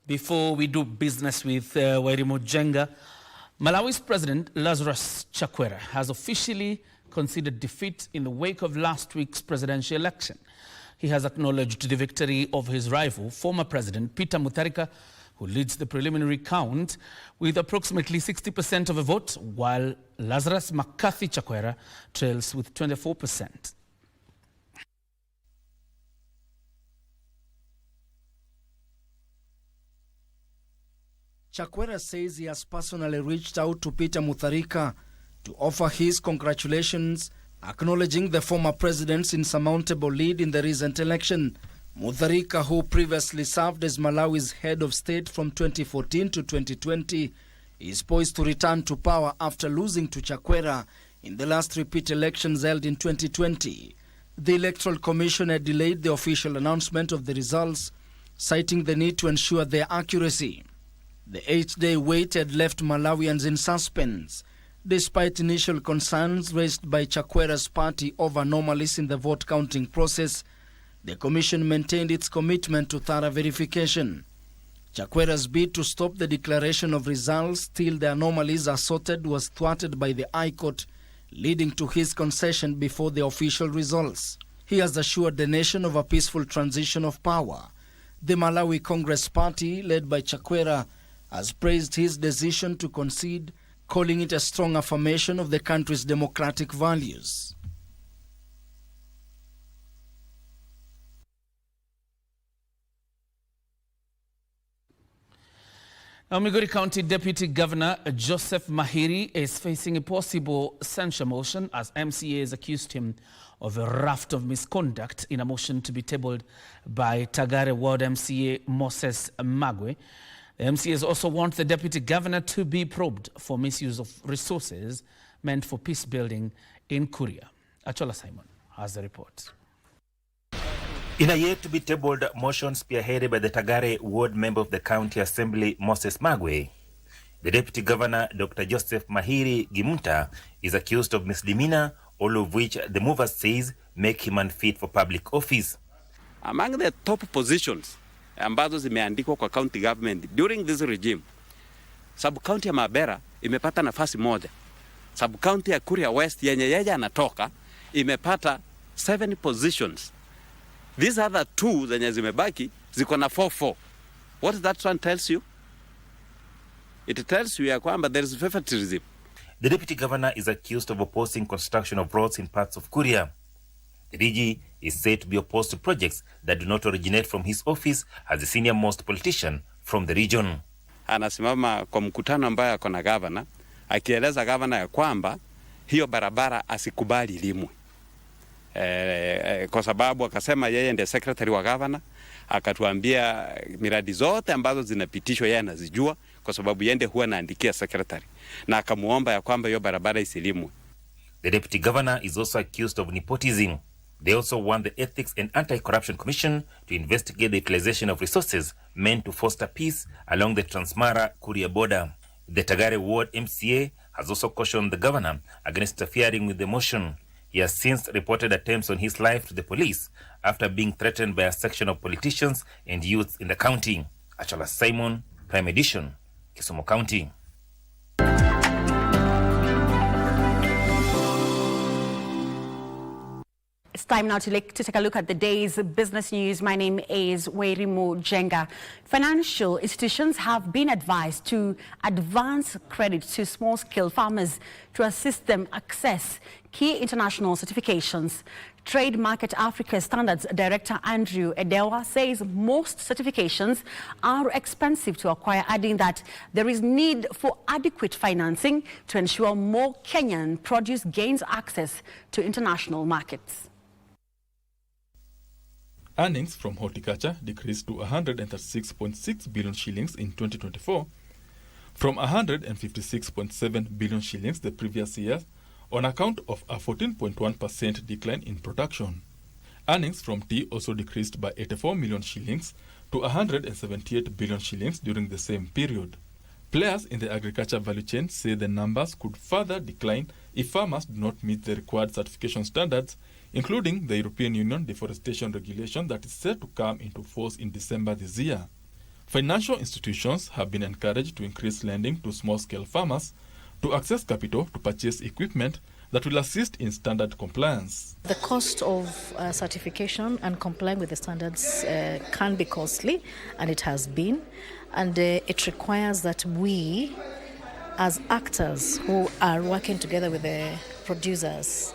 Before we do business with Wairimu Jenga, Malawi's President Lazarus Chakwera has officially conceded defeat in the wake of last week's presidential election. He has acknowledged the victory of his rival, former President Peter Mutharika, who leads the preliminary count with approximately 60% of the vote, while Lazarus McCarthy Chakwera trails with 24%. Chakwera says he has personally reached out to Peter Mutharika to offer his congratulations, acknowledging the former president's insurmountable lead in the recent election. Mutharika, who previously served as Malawi's head of state from 2014 to 2020, is poised to return to power after losing to Chakwera in the last repeat elections held in 2020. The Electoral Commission had delayed the official announcement of the results, citing the need to ensure their accuracy. The 8-day wait had left Malawians in suspense, despite initial concerns raised by Chakwera's party over anomalies in the vote counting process. The commission maintained its commitment to thorough verification. Chakwera's bid to stop the declaration of results till the anomalies are sorted was thwarted by the High Court, leading to his concession before the official results. He has assured the nation of a peaceful transition of power. The Malawi Congress Party, led by Chakwera, has praised his decision to concede, calling it a strong affirmation of the country's democratic values. Now, Migori County Deputy Governor Joseph Mahiri is facing a possible censure motion as MCAs accused him of a raft of misconduct in a motion to be tabled by Tagare Ward MCA Moses Magwe. The MCAs also want the Deputy Governor to be probed for misuse of resources meant for peace building in Kioria. Achola Simon has the report. In a yet-to-be-tabled motion spearheaded by the Tagare ward member of the County Assembly, Moses Magwe, the Deputy Governor, Dr. Joseph Mahiri Gimunta, is accused of misdemeanor, all of which the mover says make him unfit for public office. Among the top positions ambazo zimeandikwa kwa county government during this regime, sub-county ya Mabera imepata nafasi moja. Sub-county ya Kioria West yenye yeye anatoka imepata 7 positions. These other 2 zenye zimebaki ziko na 4-4. What that one tells you? It tells you ya kwamba there is favoritism. The Deputy Governor is accused of opposing construction of roads in parts of Kioria. The DG is said to be opposed to projects that do not originate from his office as the senior-most politician from the region. Anasimama kwa mkutano ambaye ako na governor, akieleza governor ya kwamba hiyo barabara asikubali limwe. Kwa sababu akasema yeye ndiye secretary wa governor, akatuambia miradi zote ambazo zinapitishwa yeye anazijua kwa sababu yende huwa anaandikia secretary, na akamuomba ya kwamba hiyo barabara isilimwe. The Deputy Governor is also accused of nepotism. They also want the Ethics and Anti-Corruption Commission to investigate the utilization of resources meant to foster peace along the Transmara-Kioria border. The Tagare ward MCA has also cautioned the governor against interfering with the motion. He has since reported attempts on his life to the police after being threatened by a section of politicians and youths in the county. Achola Simon, Prime Edition, Kisumu County. It's time now to take a look at the day's business news. My name is Wairimu Jenga. Financial institutions have been advised to advance credit to small-scale farmers to assist them access key international certifications. Trade Market Africa Standards Director Andrew Edewa says most certifications are expensive to acquire, adding that there is need for adequate financing to ensure more Kenyan produce gains access to international markets. Earnings from horticulture decreased to 136.6 billion shillings in 2024 from 156.7 billion shillings the previous year on account of a 14.1% decline in production. Earnings from tea also decreased by 84 million shillings to 178 billion shillings during the same period. Players in the agriculture value chain say the numbers could further decline if farmers do not meet the required certification standards, including the European Union deforestation regulation that is set to come into force in December this year. Financial institutions have been encouraged to increase lending to small-scale farmers to access capital to purchase equipment that will assist in standard compliance. The cost of certification and complying with the standards can be costly, and it has been, and it requires that we, as actors who are working together with the producers,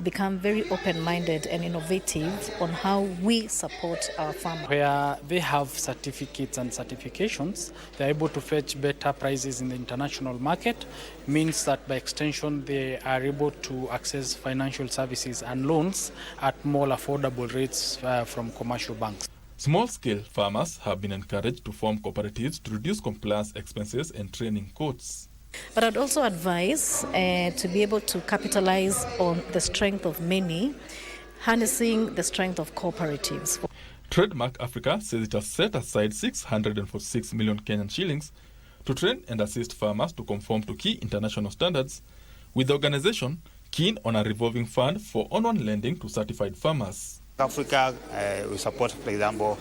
become very open-minded and innovative on how we support our farmers. Where they have certificates and certifications, they're able to fetch better prices in the international market, means that by extension they are able to access financial services and loans at more affordable rates from commercial banks. Small-scale farmers have been encouraged to form cooperatives to reduce compliance expenses and training costs. But I'd also advise to be able to capitalize on the strength of many, harnessing the strength of cooperatives. Trademark Africa says it has set aside 646 million Kenyan shillings to train and assist farmers to conform to key international standards, with the organization keen on a revolving fund for on-one lending to certified farmers. Africa will support, for example,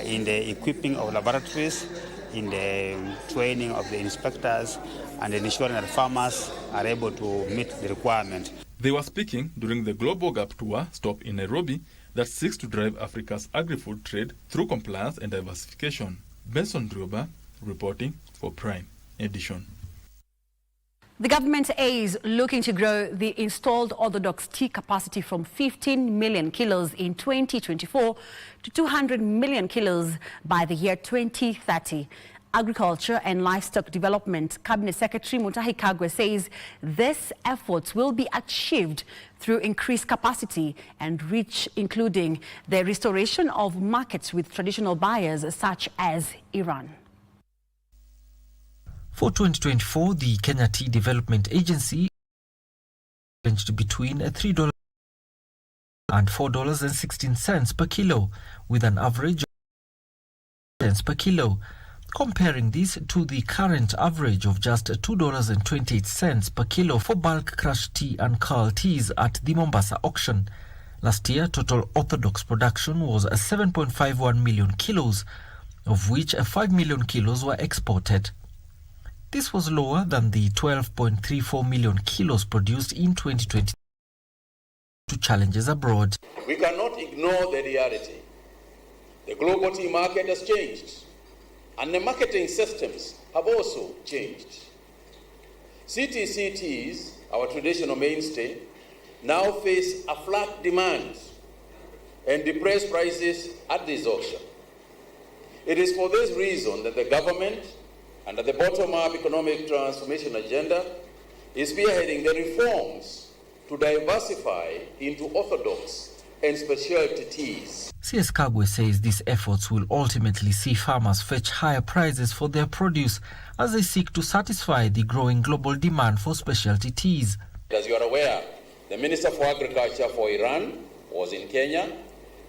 in the equipping of laboratories, in the training of the inspectors, and ensuring that farmers are able to meet the requirement. They were speaking during the Global Gap Tour stop in Nairobi that seeks to drive Africa's agri-food trade through compliance and diversification. Benson Drioba reporting for Prime Edition. The government is looking to grow the installed Orthodox tea capacity from 15 million kilos in 2024 to 200 million kilos by the year 2030. Agriculture and Livestock Development Cabinet Secretary Mutahi Kagwe says this efforts will be achieved through increased capacity and reach, including the restoration of markets with traditional buyers such as Iran. For 2024, the Kenya Tea Development Agency ranged between $3 and $4.16 per kilo, with an average of cents per kilo. Comparing this to the current average of just $2.28 per kilo for bulk crushed tea and curl teas at the Mombasa auction. Last year, total orthodox production was 7.51 million kilos, of which 5 million kilos were exported. This was lower than the 12.34 million kilos produced in 2020 to challenges abroad. We cannot ignore the reality. The global tea market has changed, and the marketing systems have also changed. CTC teas, our traditional mainstay, now face a flat demand and depressed prices at this auction. It is for this reason that the government, under the bottom-up economic transformation agenda, is spearheading the reforms to diversify into orthodox and specialty teas. CS Kagwe says these efforts will ultimately see farmers fetch higher prices for their produce as they seek to satisfy the growing global demand for specialty teas. As you are aware, the Minister for Agriculture for Iran was in Kenya.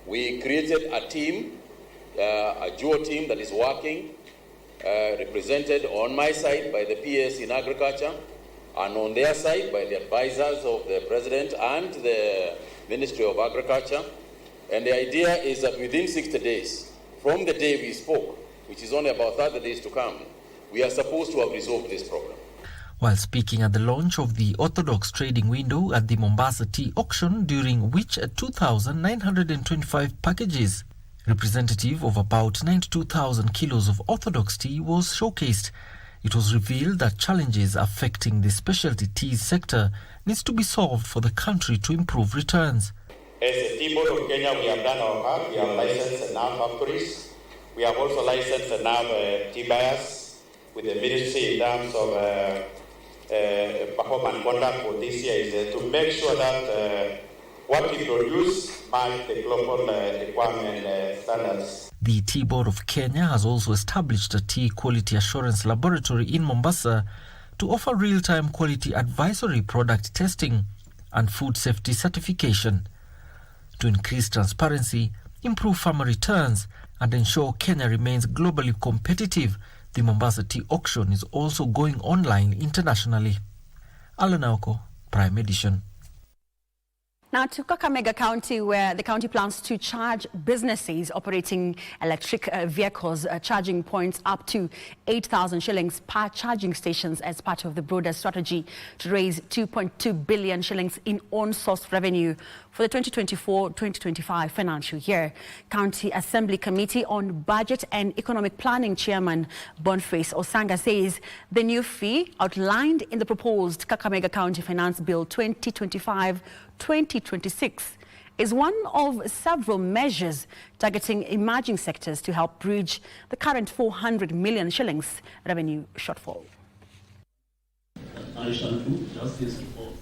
We created a team, a duo team that is working, represented on my side by the PS in Agriculture and on their side by the advisors of the President and the Ministry of Agriculture. And the idea is that within 60 days, from the day we spoke, which is only about 30 days to come, we are supposed to have resolved this problem. While speaking at the launch of the orthodox trading window at the Mombasa Tea Auction, during which 2,925 packages representative of about 92,000 kilos of orthodox tea was showcased, it was revealed that challenges affecting the specialty tea sector needs to be solved for the country to improve returns. As a Tea Board of Kenya, we have done our part. We have licensed enough factories. We have also licensed enough tea buyers with the ministry in terms of performance conduct for this year is to make sure that what we produce match the global requirement standards. The Tea Board of Kenya has also established a tea quality assurance laboratory in Mombasa to offer real-time quality advisory, product testing and food safety certification. To increase transparency, improve farmer returns and ensure Kenya remains globally competitive, the Mombasa Tea Auction is also going online internationally. Alan Aoko, Prime Edition. Now to Kakamega County, where the county plans to charge businesses operating electric vehicles charging points up to 8,000 shillings per charging stations as part of the broader strategy to raise 2.2 billion shillings in own-source revenue for the 2024-2025 financial year. County Assembly Committee on Budget and Economic Planning Chairman Boniface Osanga says the new fee outlined in the proposed Kakamega County Finance Bill 2025-2026 is one of several measures targeting emerging sectors to help bridge the current 400 million shillings revenue shortfall.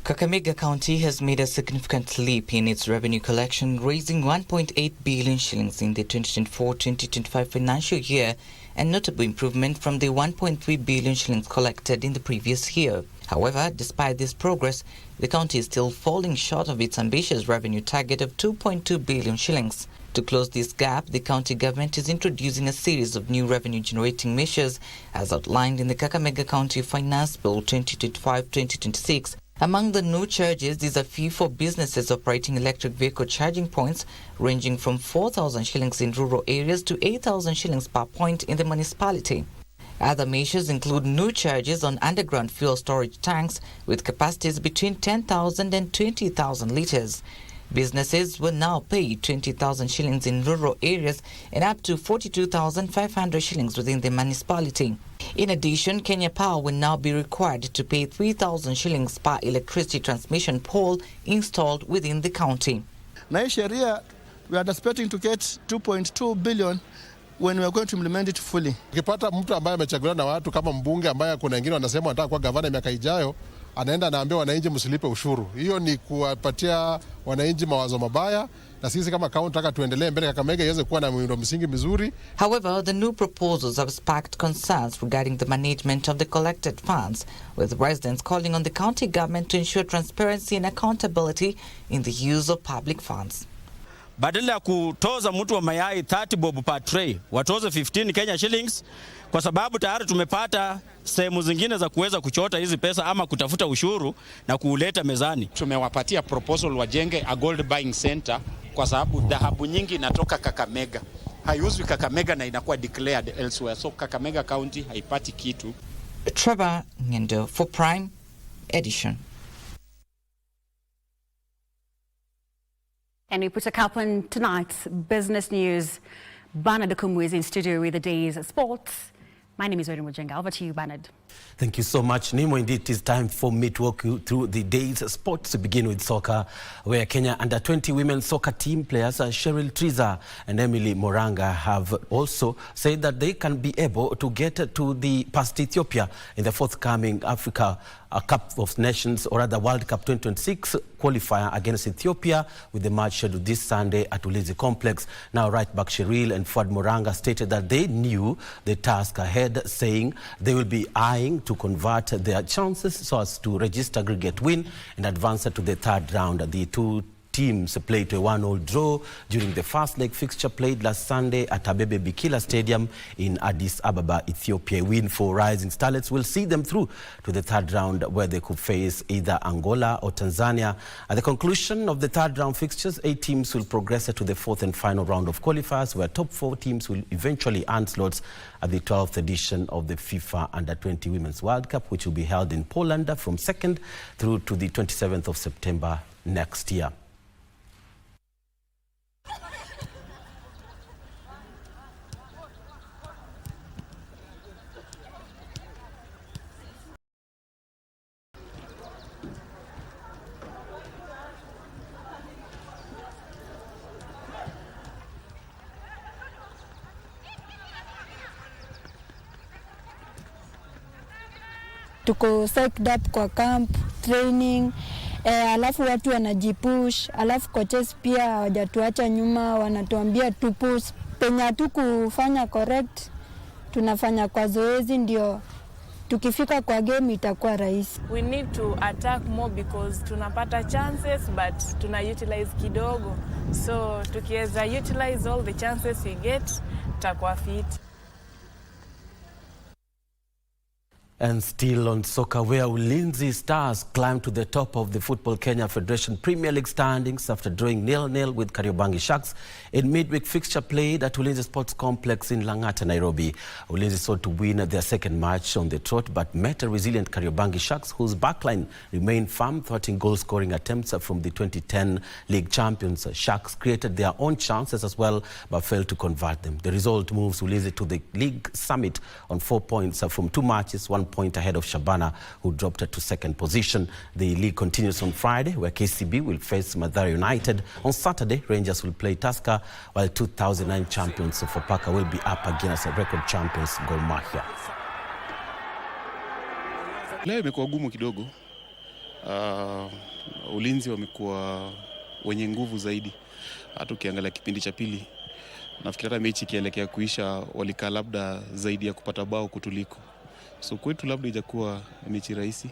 Kakamega County has made a significant leap in its revenue collection, raising 1.8 billion shillings in the 2024-2025 financial year, a notable improvement from the 1.3 billion shillings collected in the previous year. However, despite this progress, the county is still falling short of its ambitious revenue target of 2.2 billion shillings. To close this gap, the county government is introducing a series of new revenue-generating measures as outlined in the Kakamega County Finance Bill 2025-2026. Among the new charges is a fee for businesses operating electric vehicle charging points ranging from 4,000 shillings in rural areas to 8,000 shillings per point in the municipality. Other measures include new charges on underground fuel storage tanks with capacities between 10,000 and 20,000 litres. Businesses will now pay 20,000 shillings in rural areas and up to 42,500 shillings within the municipality. In addition, Kenya Power will now be required to pay 3,000 shillings per electricity transmission pole installed within the county. Na hii sheria, we are expecting to get 2.2 billion when we are going to implement it fully. Ukipata mtu ambaye amechaguliwa na watu kama mbunge ambaye kuna wengine wanasema wanataka kuwa gavana miaka ijayo, anaenda anaambia wananchi msilipe ushuru. Hiyo ni kuwapatia wananchi mawazo mabaya na sisi kama kaunti tunataka tuendelee mbele, Kakamega iweze kuwa na miundo msingi mizuri. However, the new proposals have sparked concerns regarding the management of the collected funds, with residents calling on the county government to ensure transparency and accountability in the use of public funds. Badala ya kutoza mtu wa mayai 30 bob per tray, watoze 15 Kenya shillings, kwa sababu tayari tumepata sehemu zingine za kuweza kuchota hizi pesa ama kutafuta ushuru na kuuleta mezani. Tumewapatia proposal wajenge a gold buying center kwa sababu dhahabu nyingi inatoka Kakamega. Haiuzwi Kakamega na inakuwa declared elsewhere. So Kakamega County haipati kitu. Trevor Ngendo for Prime Edition. And we put a cap on tonight's business news. Bernard Okumwe is in studio with the day's sports. My name is Weri Mujenga. Over to you, Bernard. Thank you so much, Nemo. Indeed, it is time for me to walk you through the day's sports. To begin with soccer, where Kenya under-20 women's soccer team players Cheryl Triza and Emily Moranga have also said that they can be able to get to past Ethiopia in the forthcoming Africa Cup of Nations, or rather World Cup 2026 qualifier against Ethiopia, with the match scheduled this Sunday at Ulinzi Complex. Now, right back Cheryl and Fuad Moranga stated that they knew the task ahead, saying they will be eyeing to convert their chances so as to register aggregate win and advance to the third round. The two teams played to a 1-1 draw during the first leg fixture played last Sunday at Abebe Bikila Stadium in Addis Ababa, Ethiopia. A win for Rising Starlets will see them through to the third round, where they could face either Angola or Tanzania. At the conclusion of the third round fixtures, 8 teams will progress to the fourth and final round of qualifiers, where top 4 teams will eventually earn slots at the 12th edition of the FIFA Under-20 Women's World Cup, which will be held in Poland from 2nd through to the 27th of September next year. Tuko psyched up kwa camp training, alafu watu wanajipush, alafu coaches pia hawajatuacha nyuma, wanatuambia tupush penye hatukufanya correct, tunafanya kwa zoezi, ndio tukifika kwa game itakuwa rahisi. We need to attack more because tunapata chances but tuna utilize kidogo, so tukiweza utilize all the chances we get tutakuwa fit. And still on soccer, where Ulinzi Stars climbed to the top of the Football Kenya Federation Premier League standings after drawing 0-0 with Kariobangi Sharks in midweek fixture played at Ulinzi Sports Complex in Lang'ata, Nairobi. Ulinzi sought to win their second match on the trot, but met a resilient Kariobangi Sharks, whose backline remained firm, thwarting goal-scoring attempts from the 2010 league champions. Sharks created their own chances as well, but failed to convert them. The result moves Ulinzi to the league summit on 4 points from 2 matches, 1 point ahead of Shabana, who dropped to second position. The league continues on Friday, where KCB will face Mathare United. On Saturday, Rangers will play Tusker, while 2009 champions Sofapaka will be up against record champions Gor Mahia. Leo imekuwa gumu kidogo. Ulinzi wamekuwa wenye nguvu zaidi. Hata ukiangalia kipindi cha pili, nafikiri hata mechi ikielekea kuisha walikaa labda zaidi ya kupata bao kutuliko. So kwetu labda ijakuwa mechi rahisi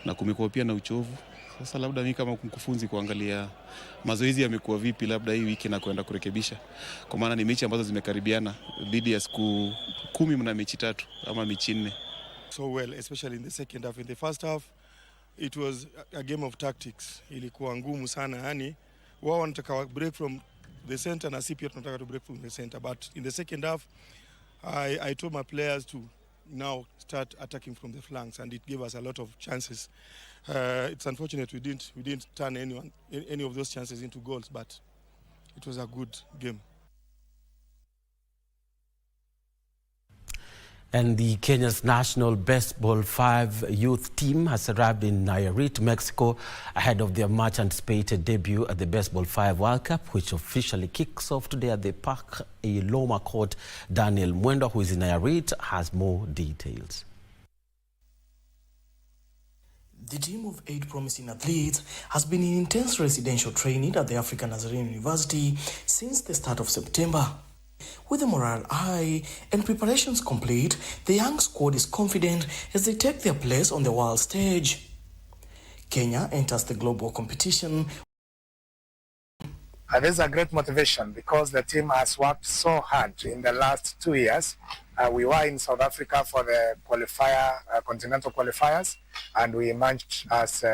na kumekuwa pia na uchovu. Sasa labda mimi kama mkufunzi kuangalia mazoezi yamekuwa vipi labda hii wiki na kwenda kurekebisha. Kwa maana ni mechi ambazo zimekaribiana, dhidi ya siku 10 mna mechi 3 ama mechi 4. So well, especially in the second half. In the first half, it was a game of tactics. Ilikuwa ngumu sana, yani wao wanataka break from the center na sisi pia tunataka to break from the center. But in the second half, I told my players to now start attacking from the flanks, and it gave us a lot of chances. It's unfortunate we didn't turn any of those chances into goals, but it was a good game. And the Kenya's national baseball 5 youth team has arrived in Nayarit, Mexico, ahead of their much-anticipated debut at the Baseball 5 World Cup, which officially kicks off today at the Park Loma Court. Daniel Mwendo, who is in Nayarit, has more details. The team of 8 promising athletes has been in intense residential training at the African Nazarene University since the start of September. With the morale high and preparations complete, the young squad is confident as they take their place on the world stage. Kenya enters the global competition. This is a great motivation because the team has worked so hard in the last 2 years. We were in South Africa for the qualifier, continental qualifiers, and we emerged as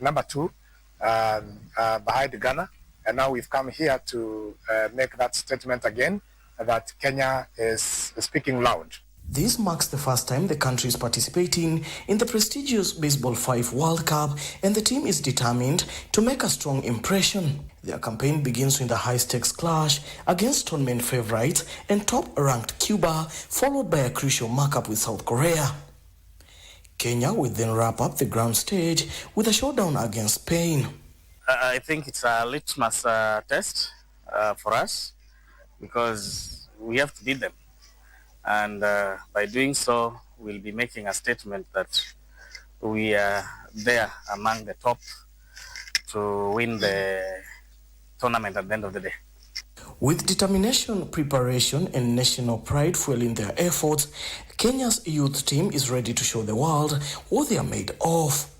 number 2 behind Ghana. And now we've come here to make that statement again that Kenya is speaking loud. This marks the first time the country is participating in the prestigious Baseball 5 World Cup, and the team is determined to make a strong impression. Their campaign begins with a high-stakes clash against tournament favourites and top-ranked Cuba, followed by a crucial markup with South Korea. Kenya will then wrap up the ground stage with a showdown against Spain. I think it's a litmus test for us because we have to beat them. And by doing so, we'll be making a statement that we are there among the top to win the tournament at the end of the day. With determination, preparation, and national pride fueling their efforts, Kenya's youth team is ready to show the world what they are made of.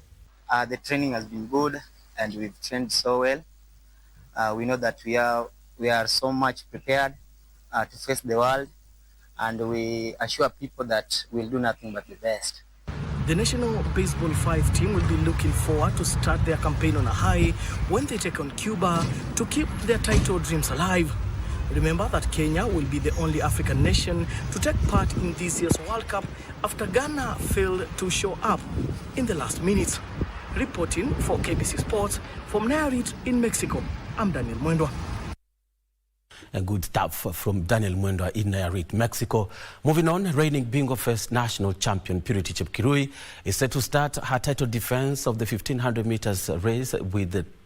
The training has been good, and we've trained so well. We know that we are so much prepared to face the world. And we assure people that we'll do nothing but the best. The National Baseball 5 team will be looking forward to start their campaign on a high when they take on Cuba to keep their title dreams alive. Remember that Kenya will be the only African nation to take part in this year's World Cup after Ghana failed to show up in the last minute. Reporting for KBC Sports from Nayarit in Mexico, I'm Daniel Mwendwa. A good stuff from Daniel Mwendwa in Nayarit, Mexico. Moving on, reigning Bingo Fest national champion Purity Chepkirui is set to start her title defense of the 1500 meters race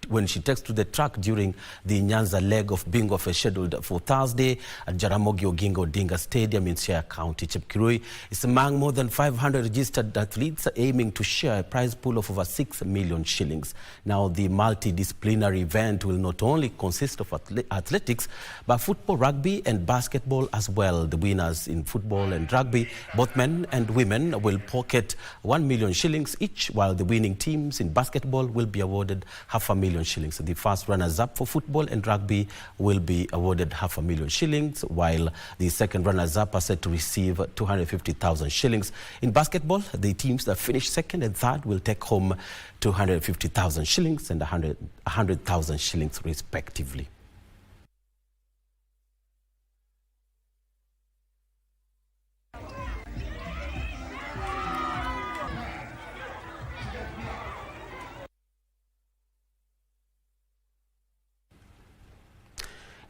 when she takes to the track during the Nyanza leg of Bingo Fest scheduled for Thursday at Jaramogi Oginga Odinga Stadium in Siaya County. Chepkirui is among more than 500 registered athletes aiming to share a prize pool of over 6 million shillings. Now, the multidisciplinary event will not only consist of athletics, but football, rugby and basketball as well. The winners in football and rugby, both men and women, will pocket 1 million shillings each, while the winning teams in basketball will be awarded $500,000 shillings. The first runners-up for football and rugby will be awarded $500,000 shillings, while the second runners-up are set to receive 250,000 shillings. In basketball, the teams that finish second and third will take home 250,000 shillings and 100,000 shillings respectively.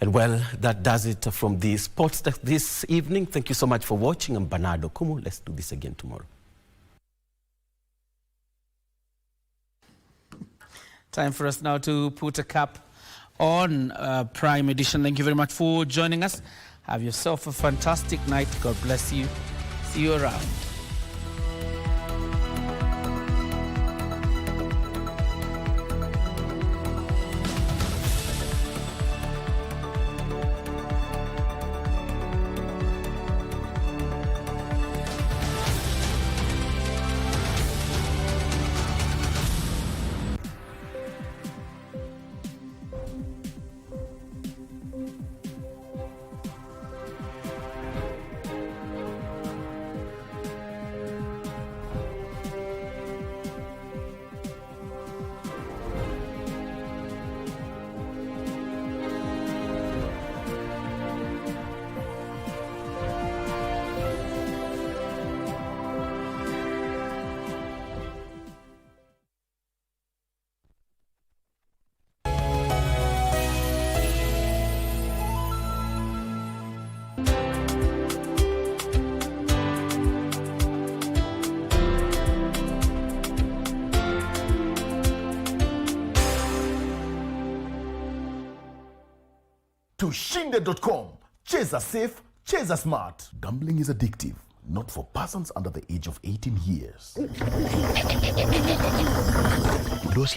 And well, that does it from the sports desk this evening. Thank you so much for watching. I'm Bernardo Kumu. Let's do this again tomorrow. Time for us now to put a cap on Prime Edition. Thank you very much for joining us. Have yourself a fantastic night. God bless you. See you around. Tushinde.com. Cheza safe, cheza smart. Gambling is addictive, not for persons under the age of 18 years. dosi